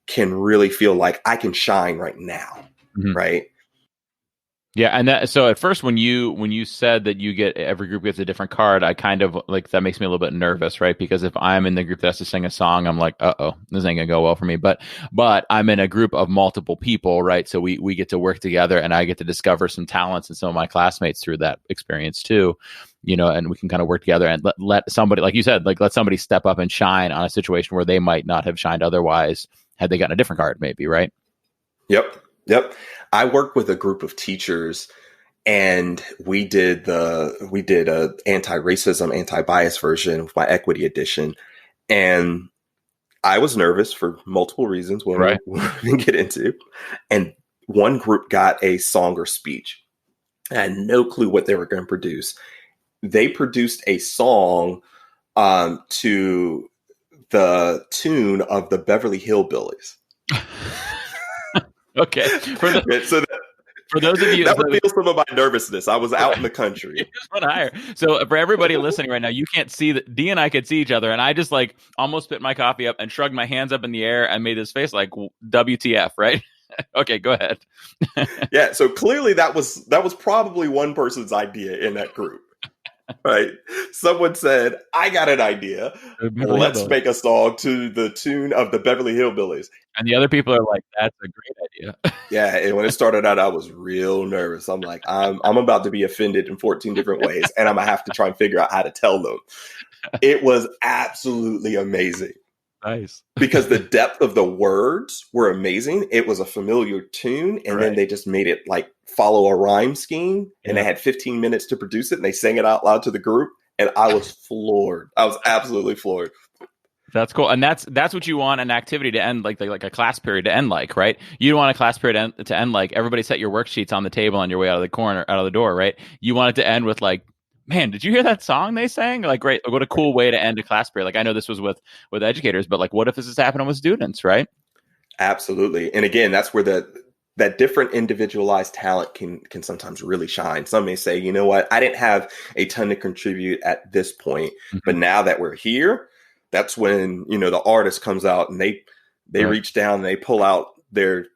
can really feel like I can shine right now, right? Yeah, and so at first when you said that every group gets a different card, I kind of like, that makes me a little bit nervous, right? Because if I'm in the group that has to sing a song, I'm like, this ain't gonna go well for me. But I'm in a group of multiple people, right? So we get to work together, and I get to discover some talents in some of my classmates through that experience too, and we can kind of work together and let somebody, like you said, like, let somebody step up and shine on a situation where they might not have shined otherwise had they gotten a different card, maybe, right? Yep. I worked with a group of teachers, and we did a anti-racism, anti-bias version with my equity edition. And I was nervous for multiple reasons we can get into. And one group got a song or speech. I had no clue what they were going to produce. They produced a song to the tune of the Beverly Hillbillies. Okay. For those of you that would feel some of my nervousness. I was out in the country. So for everybody listening right now, you can't see that Dee and I could see each other, and I just like almost spit my coffee up and shrugged my hands up in the air and made this face like WTF, right? Okay, go ahead. Yeah, so clearly that was probably one person's idea in that group. Right. Someone said, I got an idea. Beverly Let's Hillbillies. make a song to the tune of the Beverly Hillbillies. And the other people are like, that's a great idea. Yeah, and when it started out, I was real nervous. I'm like, I'm about to be offended in 14 different ways, and I'm gonna have to try and figure out how to tell them. It was absolutely amazing. Nice. Because the depth of the words were amazing. It was a familiar tune, and then they just made it like follow a rhyme scheme, and they had 15 minutes to produce it, and they sang it out loud to the group, and I was floored. I was absolutely floored. That's cool, and that's what you want an activity to end like a class period to end like, right? You don't want a class period to end like everybody set your worksheets on the table on your way out of the door, right? You want it to end with like, man, did you hear that song they sang? Like, great, what a cool way to end a class period. Like, I know this was with educators, but like, what if this is happening with students, right? Absolutely, and again, that's where that different individualized talent can sometimes really shine. Some may say, you know what, I didn't have a ton to contribute at this point, but now that we're here, that's when, the artist comes out and they reach down and they pull out their,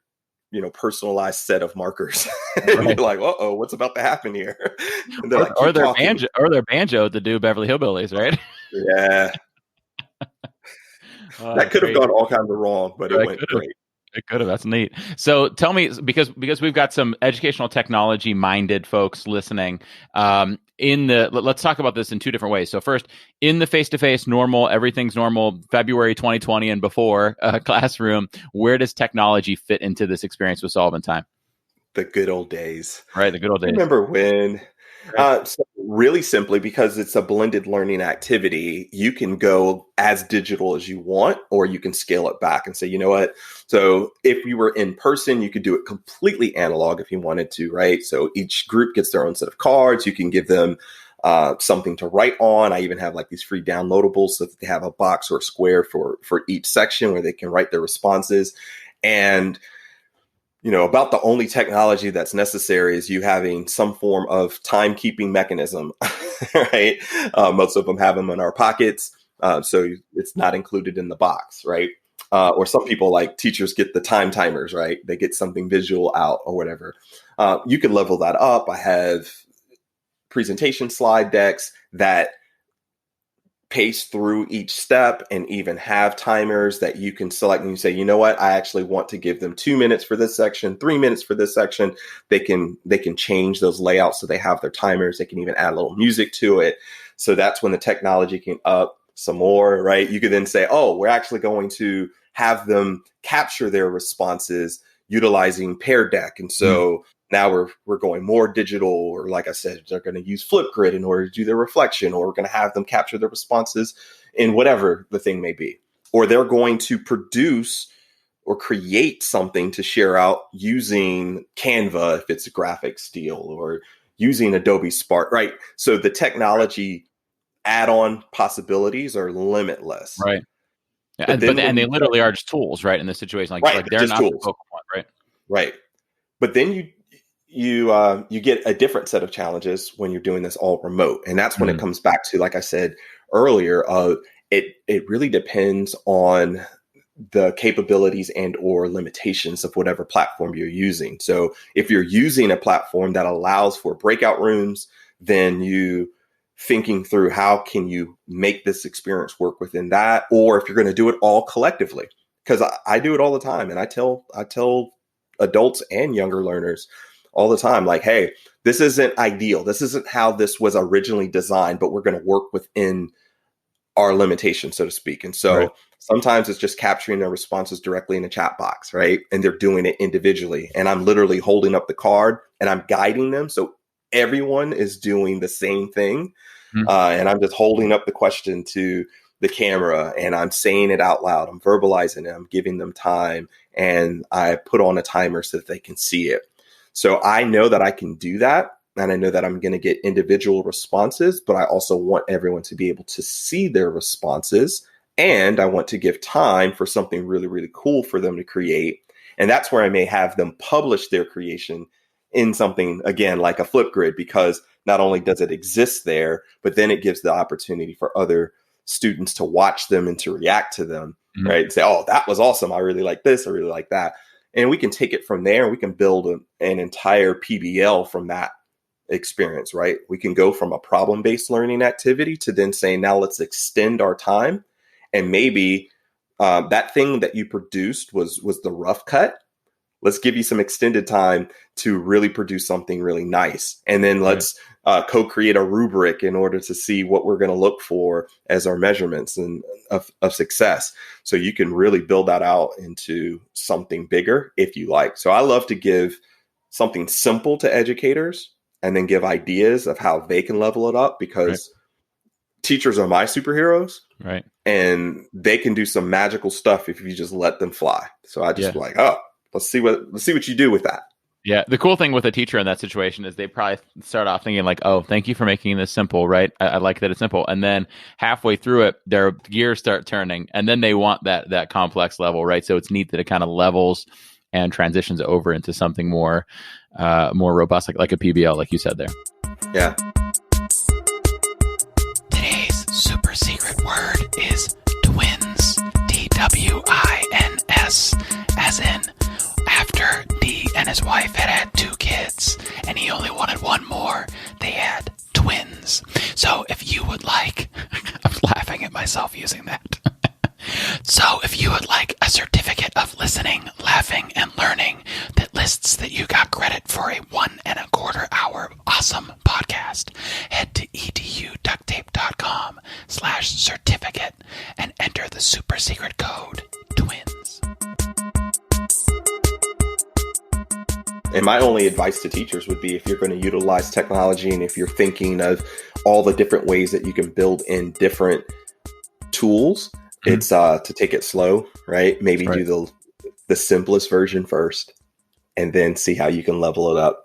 personalized set of markers. And you're like, uh-oh, what's about to happen here? And they're like, or their banjo to do Beverly Hillbillies, right? Yeah. That could have gone all kinds of wrong, but it went great. It could have. That's neat. So tell me, because we've got some educational technology minded folks listening. Let's talk about this in two different ways. So first, in the face-to-face normal, everything's normal, February 2020 and before classroom, where does technology fit into this experience with Sullivan Time? The good old days. Right, the good old days. Remember when? So really simply, because it's a blended learning activity, you can go as digital as you want, or you can scale it back and say, you know what? So if we were in person, you could do it completely analog if you wanted to, right? So each group gets their own set of cards. You can give them something to write on. I even have like these free downloadables so that they have a box or a square for each section where they can write their responses. And about the only technology that's necessary is you having some form of timekeeping mechanism, right? Most of them have them in our pockets, so it's not included in the box, right? Or some people, like teachers, get the time timers, right? They get something visual out or whatever. You can level that up. I have presentation slide decks that pace through each step and even have timers that you can select, and you say, you know what, I actually want to give them 2 minutes for this section, 3 minutes for this section. They can change those layouts so they have their timers. They can even add a little music to it. So that's when the technology can up some more, right? You could then say, oh, we're actually going to have them capture their responses utilizing Pear Deck. And so now we're going more digital, or like I said, they're going to use Flipgrid in order to do their reflection, or we're going to have them capture their responses in whatever the thing may be. Or they're going to produce or create something to share out using Canva if it's a graphics deal, or using Adobe Spark, right? So the technology add-on possibilities are limitless. Right. And they literally are just tools, right? In this situation, like they're not tools. The Pokemon, right? Right. But then you get a different set of challenges when you're doing this all remote. And that's when it comes back to, like I said earlier, it really depends on the capabilities and or limitations of whatever platform you're using. So if you're using a platform that allows for breakout rooms, then you thinking through how can you make this experience work within that, or if you're going to do it all collectively, because I do it all the time. And I tell adults and younger learners all the time, like, hey, this isn't ideal. This isn't how this was originally designed, but we're going to work within our limitations, so to speak. And so sometimes it's just capturing their responses directly in the chat box, right? And they're doing it individually. And I'm literally holding up the card and I'm guiding them. So everyone is doing the same thing. And I'm just holding up the question to the camera and I'm saying it out loud. I'm verbalizing it. I'm giving them time. And I put on a timer so that they can see it. So I know that I can do that. And I know that I'm going to get individual responses, but I also want everyone to be able to see their responses. And I want to give time for something really, really cool for them to create. And that's where I may have them publish their creation in something, again, like a Flipgrid, because not only does it exist there, but then it gives the opportunity for other students to watch them and to react to them, right? And say, oh, that was awesome. I really like this. I really like that. And we can take it from there. We can build an entire PBL from that experience, right? We can go from a problem-based learning activity to then saying, now let's extend our time. And maybe that thing that you produced was the rough cut. Let's give you some extended time to really produce something really nice. And then let's co-create a rubric in order to see what we're going to look for as our measurements and of success. So you can really build that out into something bigger if you like. So I love to give something simple to educators and then give ideas of how they can level it up, because teachers are my superheroes. Right. And they can do some magical stuff if you just let them fly. So I just like, let's see what you do with that. Yeah. The cool thing with a teacher in that situation is they probably start off thinking like, oh, thank you for making this simple, right? I like that it's simple. And then halfway through it, their gears start turning, and then they want that complex level, right? So it's neat that it kind of levels and transitions over into something more robust, like a PBL, like you said there. Yeah. Today's super secret word is twins. DWINS, as in after D and his wife had 2 kids and he only wanted one more, they had twins. So if you would like, I'm laughing at myself using that. So if you would like a certificate of listening, laughing, and learning that lists that you got credit for a 1.25 hour awesome podcast, head to eduducttape.com/certificate and enter the super secret code TWINS. And my only advice to teachers would be, if you're going to utilize technology and if you're thinking of all the different ways that you can build in different tools, it's to take it slow, right? Maybe do the simplest version first and then see how you can level it up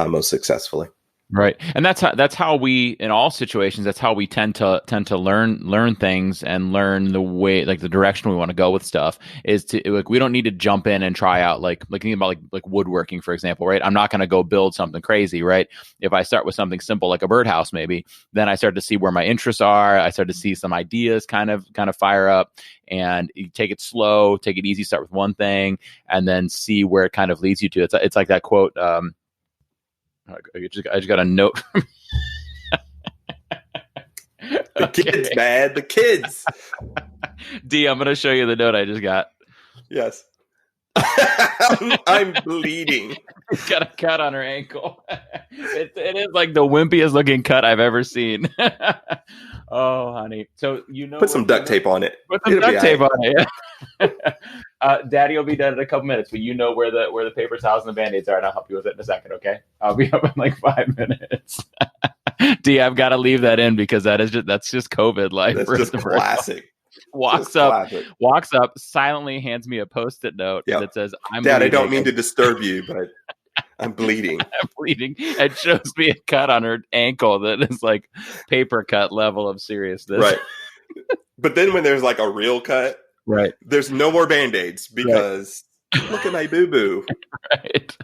most successfully. Right. And that's how we, in all situations, that's how we tend to learn things and learn the way, like the direction we want to go with stuff, is to, like, we don't need to jump in and try out like thinking about like woodworking, for example, right? I'm not going to go build something crazy, right? If I start with something simple like a birdhouse, maybe, then I start to see where my interests are. I start to see some ideas kind of fire up, and you take it slow, take it easy, start with one thing, and then see where it kind of leads you to. It's like that quote, I just got a note from the kids, man. The kids. D, I'm going to show you the note I just got. Yes. I'm bleeding. She's got a cut on her ankle. It is like the wimpiest looking cut I've ever seen. Oh, honey. So, put some duct tape on it. Put some duct tape on it. Yeah. Daddy will be done in a couple minutes, but you know where the paper towels and the Band-Aids are, and I'll help you with it in a second, okay? I'll be up in like 5 minutes. D, I've got to leave that in because that's just COVID life. That's just classic. Walks up, silently hands me a Post-it note that says, Dad, I don't mean to disturb you, but I'm bleeding. I'm bleeding. It shows me a cut on her ankle that is like paper cut level of seriousness. Right. But then when there's like a real cut, right, there's no more Band-Aids because look at my boo-boo. Right.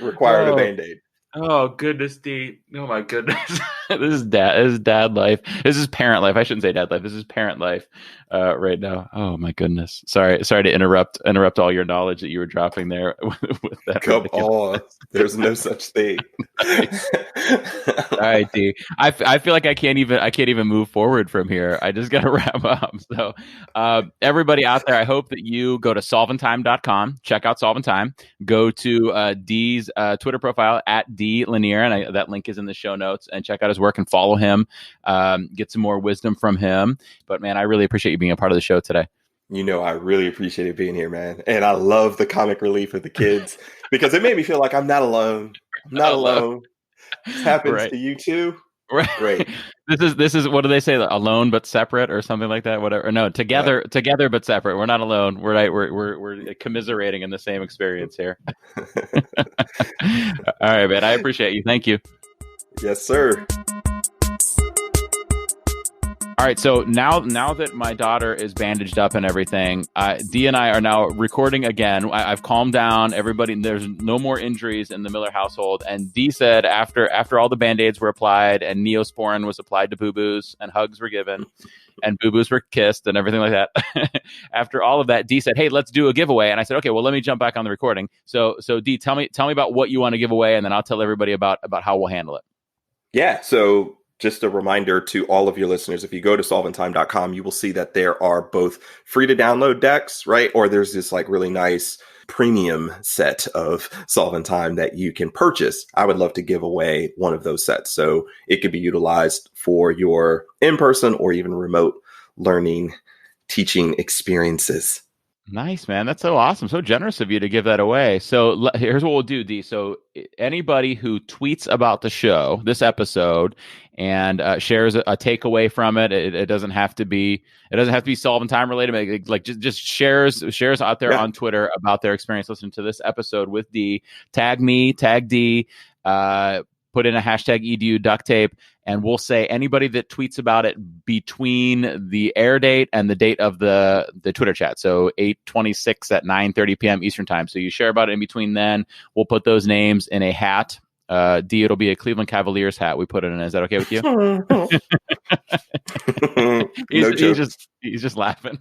Required a Band-Aid. Oh, goodness, D. Oh, my goodness. This is dad life. This is parent life. I shouldn't say dad life. This is parent life right now. Oh, my goodness. Sorry to interrupt all your knowledge that you were dropping there with that. Come on. There's no such thing. All right, D. I feel like I can't even move forward from here. I just got to wrap up. So everybody out there, I hope that you go to solventime.com, check out Solventime, go to D's Twitter profile at D Lanier, and that link is in the show notes, and check out his work and follow him, get some more wisdom from him. But man, I really appreciate you being a part of the show today. I really appreciated being here, man. And I love the comic relief of the kids because it made me feel like I'm not alone. I'm not alone. This happens to you too. Right. Great. This is what do they say? Alone but separate, or something like that. Whatever. No, together but separate. We're not alone. We're commiserating in the same experience here. All right, man. I appreciate you. Thank you. Yes, sir. All right, so now that my daughter is bandaged up and everything, Dee and I are now recording again. I've calmed down. Everybody, there's no more injuries in the Miller household. And Dee said after all the Band-Aids were applied and Neosporin was applied to boo-boos and hugs were given and boo-boos were kissed and everything like that, after all of that, Dee said, hey, let's do a giveaway. And I said, okay, well, let me jump back on the recording. So Dee, tell me about what you want to give away, and then I'll tell everybody about how we'll handle it. Yeah. So just a reminder to all of your listeners, if you go to solveintime.com, you will see that there are both free to download decks, right? Or there's this like really nice premium set of Solve in Time that you can purchase. I would love to give away one of those sets. So it could be utilized for your in-person or even remote learning, teaching experiences. Nice, man. That's so awesome. So generous of you to give that away. So here's what we'll do, D. So anybody who tweets about the show, this episode, and shares a takeaway from it, it doesn't have to be Solve in Time related. Like just shares out there on Twitter about their experience listening to this episode with D. Tag me, tag D. Put in a hashtag EDU duct tape, and we'll say anybody that tweets about it between the air date and the date of the Twitter chat. So 8/26 at 9:30 p.m. Eastern time. So you share about it in between then. We'll put those names in a hat. D, it'll be a Cleveland Cavaliers hat we put it in. Is that okay with you? He's just laughing.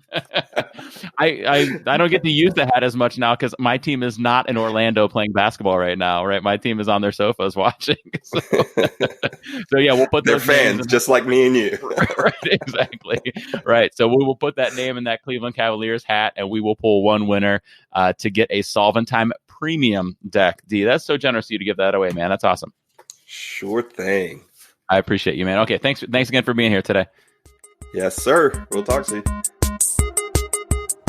I don't get to use the hat as much now because my team is not in Orlando playing basketball right now, right? My team is on their sofas watching. So yeah, we'll put they're fans just like me and you. Right, exactly. Right. So we will put that name in that Cleveland Cavaliers hat, and we will pull one winner to get a Solve in Time premium deck. D, that's so generous of you to give that away, man. That's awesome. Sure thing. I appreciate you, man. Okay, thanks again for being here today. Yes, sir. We'll talk soon.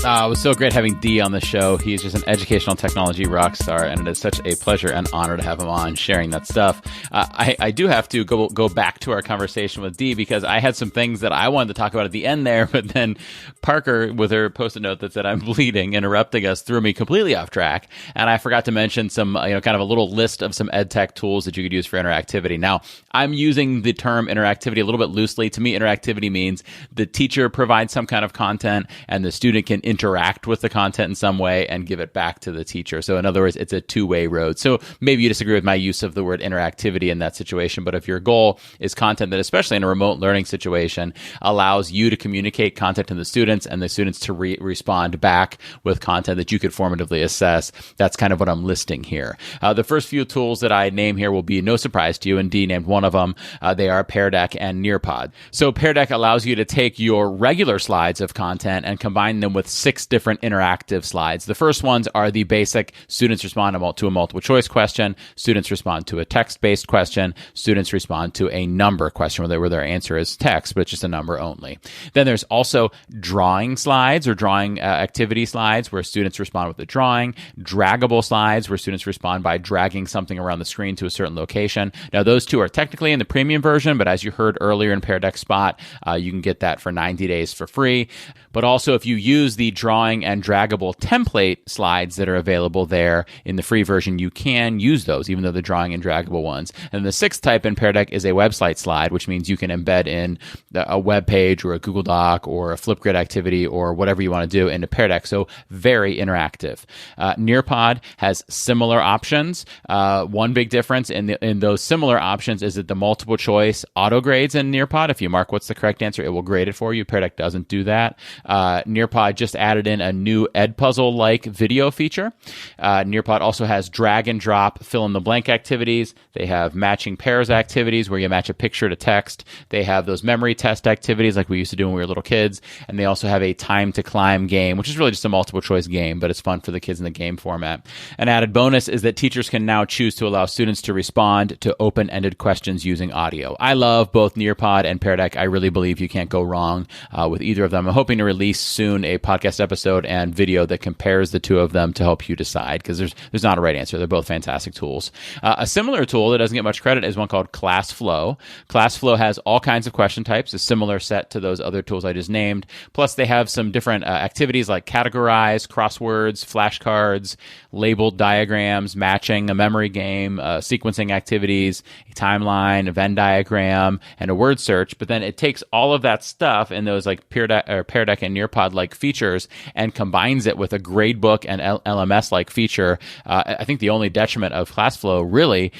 It was so great having D on the show. He's just an educational technology rock star, and it is such a pleasure and honor to have him on sharing that stuff. I do have to go back to our conversation with D because I had some things that I wanted to talk about at the end there, but then Parker, with her post-it note that said I'm bleeding, interrupting us, threw me completely off track, and I forgot to mention some, kind of a little list of some ed tech tools that you could use for interactivity. Now, I'm using the term interactivity a little bit loosely. To me, interactivity means the teacher provides some kind of content, and the student can interact with the content in some way and give it back to the teacher. So in other words, it's a two-way road. So maybe you disagree with my use of the word interactivity in that situation, but if your goal is content that, especially in a remote learning situation, allows you to communicate content to the students and the students to respond back with content that you could formatively assess, that's kind of what I'm listing here. The first few tools that I name here will be no surprise to you, and D named one of them. They are Pear Deck and Nearpod. So Pear Deck allows you to take your regular slides of content and combine them with 6 different interactive slides. The first ones are the basic students respond to a multiple choice question, students respond to a text-based question, students respond to a number question where their answer is text, but it's just a number only. Then there's also drawing slides or drawing activity slides where students respond with a drawing, draggable slides where students respond by dragging something around the screen to a certain location. Now those two are technically in the premium version, but as you heard earlier in Pear Deck Spot, you can get that for 90 days for free. But also if you use the drawing and draggable template slides that are available there in the free version, you can use those, even though the drawing and draggable ones. And the 6th type in Pear Deck is a website slide, which means you can embed in a web page or a Google Doc or a Flipgrid activity or whatever you want to do into Pear Deck. So very interactive. Nearpod has similar options. One big difference in those similar options is that the multiple choice auto grades in Nearpod. If you mark what's the correct answer, it will grade it for you. Pear Deck doesn't do that. Nearpod just added in a new Edpuzzle-like video feature. Nearpod also has drag and drop fill-in-the-blank activities. They have matching pairs activities where you match a picture to text. They have those memory test activities like we used to do when we were little kids. And they also have a time to climb game, which is really just a multiple choice game, but it's fun for the kids in the game format. An added bonus is that teachers can now choose to allow students to respond to open-ended questions using audio. I love both Nearpod and Pear Deck. I really believe you can't go wrong with either of them. I'm hoping to release soon a podcast episode and video that compares the two of them to help you decide, because there's not a right answer. They're both fantastic tools. A similar tool that doesn't get much credit is one called ClassFlow. ClassFlow has all kinds of question types, a similar set to those other tools I just named. Plus, they have some different activities like categorize, crosswords, flashcards, labeled diagrams, matching, a memory game, sequencing activities, a timeline, a Venn diagram, and a word search. But then it takes all of that stuff in those like Pear Deck Edtech and Nearpod-like features and combines it with a gradebook and LMS-like feature. I think the only detriment of ClassFlow really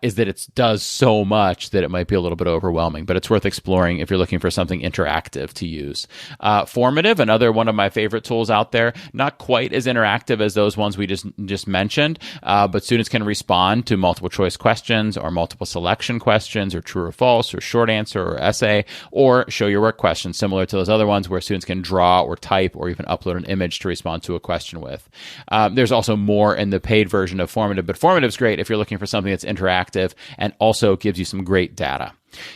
is that it does so much that it might be a little bit overwhelming, but it's worth exploring if you're looking for something interactive to use. Formative, another one of my favorite tools out there, not quite as interactive as those ones we just mentioned, but students can respond to multiple choice questions or multiple selection questions or true or false or short answer or essay or show your work questions, similar to those other ones where students can draw or type or even upload an image to respond to a question with. There's also more in the paid version of Formative, but Formative is great if you're looking for something that's interactive and also gives you some great data.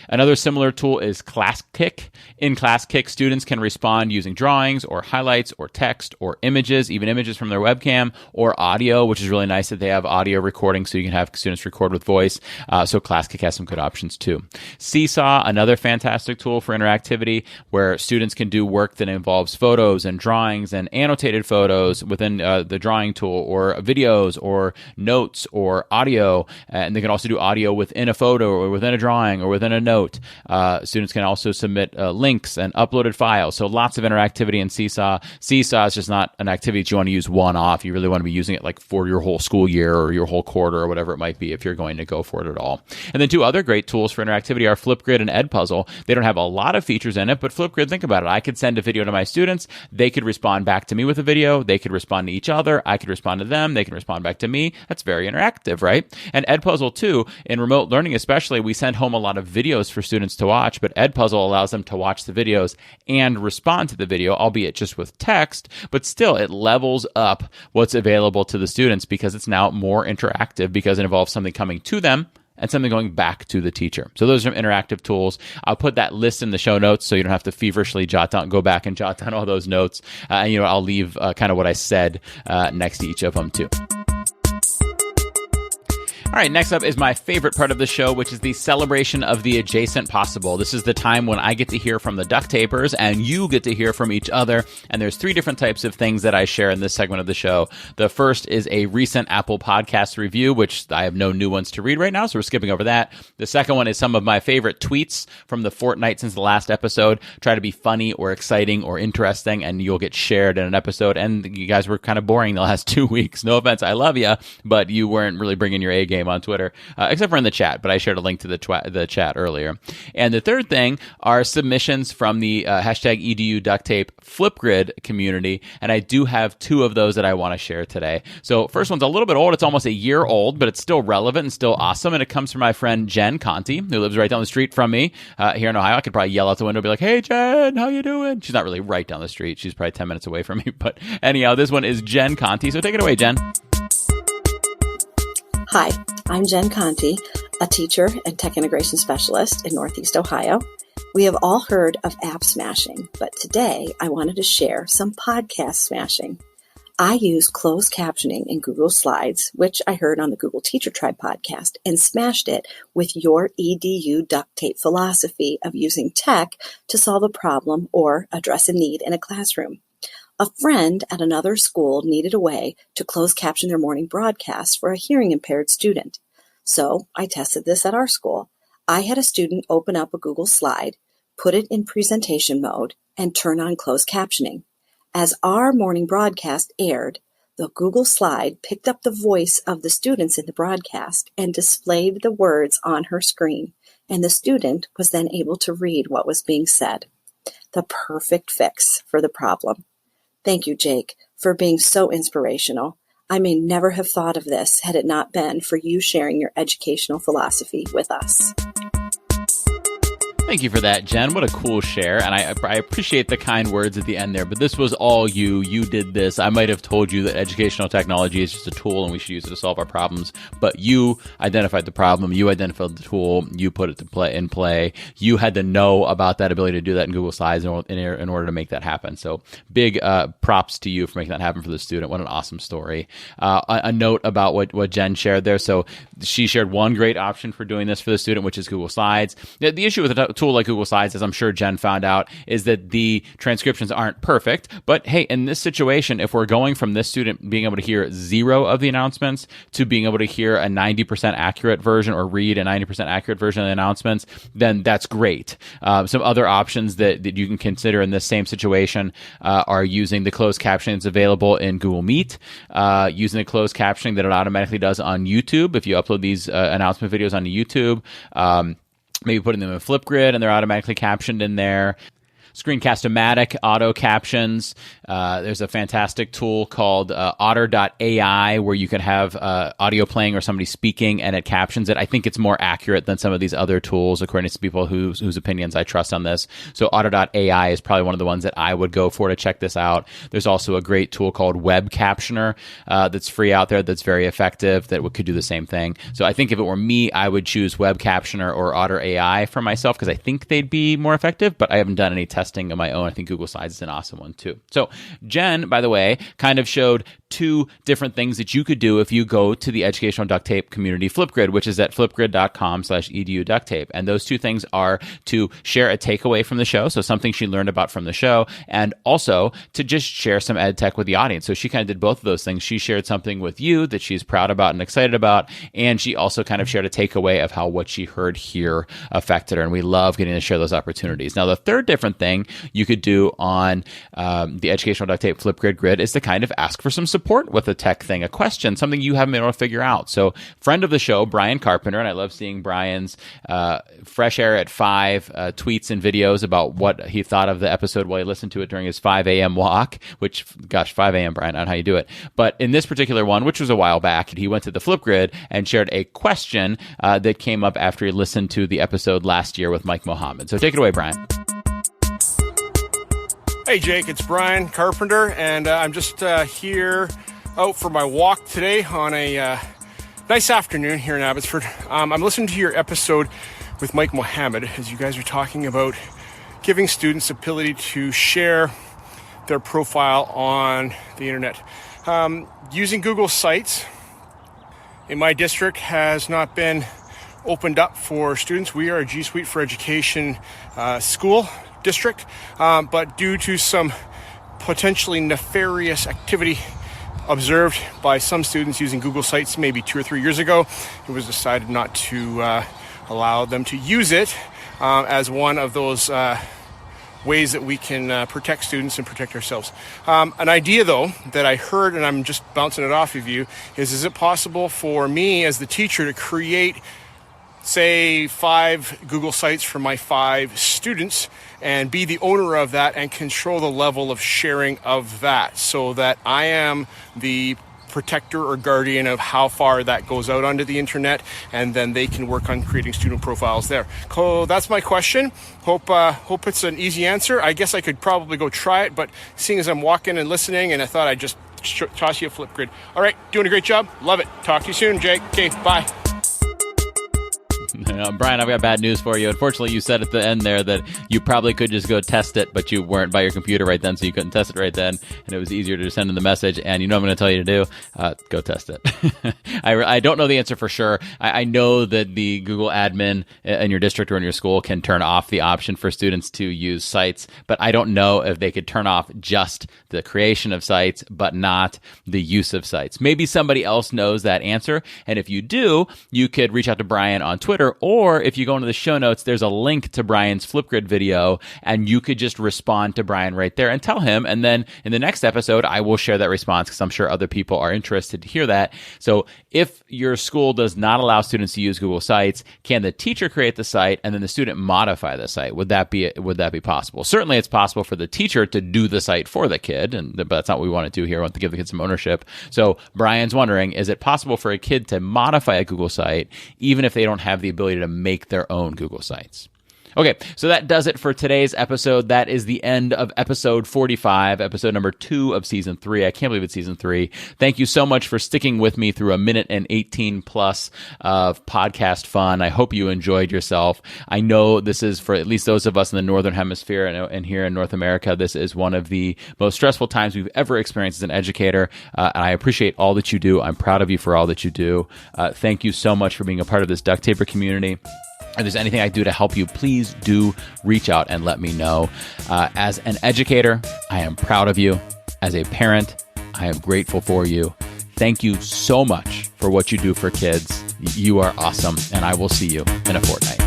Another similar tool is ClassKick. In ClassKick, students can respond using drawings or highlights or text or images, even images from their webcam, or audio, which is really nice that they have audio recording so you can have students record with voice. So ClassKick has some good options too. Seesaw, another fantastic tool for interactivity where students can do work that involves photos and drawings and annotated photos within the drawing tool, or videos or notes or audio. And they can also do audio within a photo or within a drawing or within a note. Students can also submit links and uploaded files. So lots of interactivity in Seesaw. Seesaw is just not an activity that you want to use one-off. You really want to be using it like for your whole school year or your whole quarter or whatever it might be if you're going to go for it at all. And then two other great tools for interactivity are Flipgrid and Edpuzzle. They don't have a lot of features in it, but Flipgrid, think about it. I could send a video to my students. They could respond back to me with a video. They could respond to each other. I could respond to them. They can respond back to me. That's very interactive, right? And Edpuzzle too, in remote learning especially, we send home a lot of videos for students to watch, but Edpuzzle allows them to watch the videos and respond to the video, albeit just with text, but still it levels up what's available to the students because it's now more interactive because it involves something coming to them and something going back to the teacher. So those are interactive tools. I'll put that list in the show notes so you don't have to feverishly go back and jot down all those notes. And I'll leave kind of what I said next to each of them too. All right, next up is my favorite part of the show, which is the celebration of the adjacent possible. This is the time when I get to hear from the duct tapers and you get to hear from each other. And there's three different types of things that I share in this segment of the show. The first is a recent Apple Podcast review, which I have no new ones to read right now, so we're skipping over that. The second one is some of my favorite tweets from the fortnight since the last episode. Try to be funny or exciting or interesting, and you'll get shared in an episode. And you guys were kind of boring the last 2 weeks. No offense, I love you, but you weren't really bringing your A game on Twitter, except for in the chat, but I shared a link to the chat earlier. And the third thing are submissions from the hashtag EDU duct tape Flipgrid community, and I do have two of those that I want to share today. So first one's a little bit old. It's almost a year old, but it's still relevant and still awesome, and it comes from my friend Jen Conti, who lives right down the street from me here in Ohio. I could probably yell out the window and be like, "Hey, Jen, how you doing?" She's not really right down the street. She's probably 10 minutes away from me, but anyhow, this one is Jen Conti, so take it away, Jen. Hi, I'm Jen Conti, a teacher and tech integration specialist in Northeast Ohio. We have all heard of app smashing, but today I wanted to share some podcast smashing. I use closed captioning in Google Slides, which I heard on the Google Teacher Tribe podcast, and smashed it with your EDU duct tape philosophy of using tech to solve a problem or address a need in a classroom. A friend at another school needed a way to close caption their morning broadcast for a hearing impaired student. So I tested this at our school. I had a student open up a Google slide, put it in presentation mode, and turn on closed captioning. As our morning broadcast aired, the Google slide picked up the voice of the students in the broadcast and displayed the words on her screen, and the student was then able to read what was being said. The perfect fix for the problem. Thank you, Jake, for being so inspirational. I may never have thought of this had it not been for you sharing your educational philosophy with us. Thank you for that, Jen. What a cool share. And I appreciate the kind words at the end there, but this was all you. You did this. I might have told you that educational technology is just a tool and we should use it to solve our problems, but you identified the problem. You identified the tool. You put it in play. You had to know about that ability to do that in Google Slides in order to make that happen. So big props to you for making that happen for the student. What an awesome story. A note about what Jen shared there. So she shared one great option for doing this for the student, which is Google Slides. The issue with the tool like Google Slides, as I'm sure Jen found out, is that the transcriptions aren't perfect. But hey, in this situation, if we're going from this student being able to hear 0 of the announcements to being able to hear a 90% accurate version or read a 90% accurate version of the announcements, then that's great. Some other options that you can consider in this same situation are using the closed captioning that's available in Google Meet, using the closed captioning that it automatically does on YouTube if you upload these announcement videos onto YouTube, maybe putting them in Flipgrid and they're automatically captioned in there. Screencast-O-Matic auto captions. There's a fantastic tool called Otter.ai where you can have audio playing or somebody speaking and it captions it. I think it's more accurate than some of these other tools, according to people whose opinions I trust on this. So Otter.ai is probably one of the ones that I would go for to check this out. There's also a great tool called Web Captioner that's free out there that's very effective that could do the same thing. So I think if it were me, I would choose Web Captioner or Otter.ai for myself because I think they'd be more effective, but I haven't done any testing of my own. I think Google Slides is an awesome one too. So Jen, by the way, kind of showed 2 different things that you could do if you go to the Educational Duct Tape community Flipgrid, which is at flipgrid.com/edu duct tape. And those 2 things are to share a takeaway from the show, so something she learned about from the show, and also to just share some ed tech with the audience. So she kind of did both of those things. She shared something with you that she's proud about and excited about, and she also kind of shared a takeaway of how what she heard here affected her. And we love getting to share those opportunities. Now, the third different thing you could do on the Educational Duct Tape Flipgrid grid is to kind of ask for some support with a tech thing, a question, something you haven't been able to figure out. So friend of the show, Brian Carpenter, and I love seeing Brian's Fresh Air at 5 tweets and videos about what he thought of the episode while he listened to it during his 5 a.m. walk, which, gosh, 5 a.m., Brian, I don't know how you do it. But in this particular one, which was a while back, he went to the Flipgrid and shared a question that came up after he listened to the episode last year with Mike Mohammed. So take it away, Brian. Hey Jake, it's Brian Carpenter, and I'm just here out for my walk today on a nice afternoon here in Abbotsford. I'm listening to your episode with Mike Mohammed as you guys are talking about giving students the ability to share their profile on the internet. Using Google Sites in my district has not been opened up for students. We are a G Suite for Education school district, but due to some potentially nefarious activity observed by some students using Google Sites maybe 2 or 3 years ago, it was decided not to allow them to use it as one of those ways that we can protect students and protect ourselves. An idea, though, that I heard, and I'm just bouncing it off of you, is it possible for me as the teacher to create, say, 5 Google Sites for my 5 students and be the owner of that and control the level of sharing of that so that I am the protector or guardian of how far that goes out onto the internet, and then they can work on creating student profiles there. So that's my question. Hope it's an easy answer. I guess I could probably go try it, but seeing as I'm walking and listening, and I thought I'd just toss you a Flipgrid. All right, doing a great job. Love it. Talk to you soon, Jake. Okay, bye. Brian, I've got bad news for you. Unfortunately, you said at the end there that you probably could just go test it, but you weren't by your computer right then, so you couldn't test it right then, and it was easier to send in the message. And you know what I'm going to tell you to do? Go test it. I don't know the answer for sure. I know that the Google admin in your district or in your school can turn off the option for students to use sites, but I don't know if they could turn off just the creation of sites, but not the use of sites. Maybe somebody else knows that answer, and if you do, you could reach out to Brian on Twitter, or if you go into the show notes, there's a link to Brian's Flipgrid video, and you could just respond to Brian right there and tell him, and then in the next episode, I will share that response because I'm sure other people are interested to hear that. So if your school does not allow students to use Google Sites, can the teacher create the site and then the student modify the site? Would that be possible? Certainly it's possible for the teacher to do the site for the kid, but that's not what we want to do here. We want to give the kid some ownership. So Brian's wondering, is it possible for a kid to modify a Google site even if they don't have the ability to make their own Google Sites? Okay, so that does it for today's episode. That is the end of episode 45, episode number 2 of season 3. I can't believe it's season 3. Thank you so much for sticking with me through a minute and 18 plus of podcast fun. I hope you enjoyed yourself. I know this is, for at least those of us in the Northern Hemisphere and here in North America, this is one of the most stressful times we've ever experienced as an educator. And I appreciate all that you do. I'm proud of you for all that you do. Thank you so much for being a part of this Duct Taper community. If there's anything I do to help you, please do reach out and let me know. As an educator, I am proud of you. As a parent, I am grateful for you. Thank you so much for what you do for kids. You are awesome, and I will see you in a fortnight.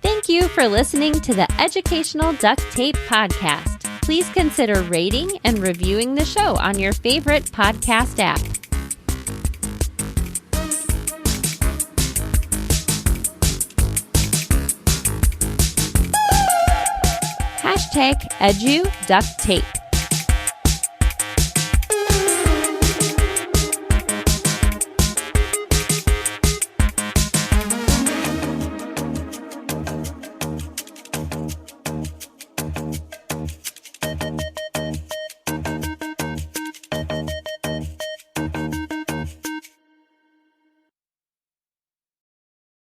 Thank you for listening to the Educational Duct Tape Podcast. Please consider rating and reviewing the show on your favorite podcast app. #EduDuctTape.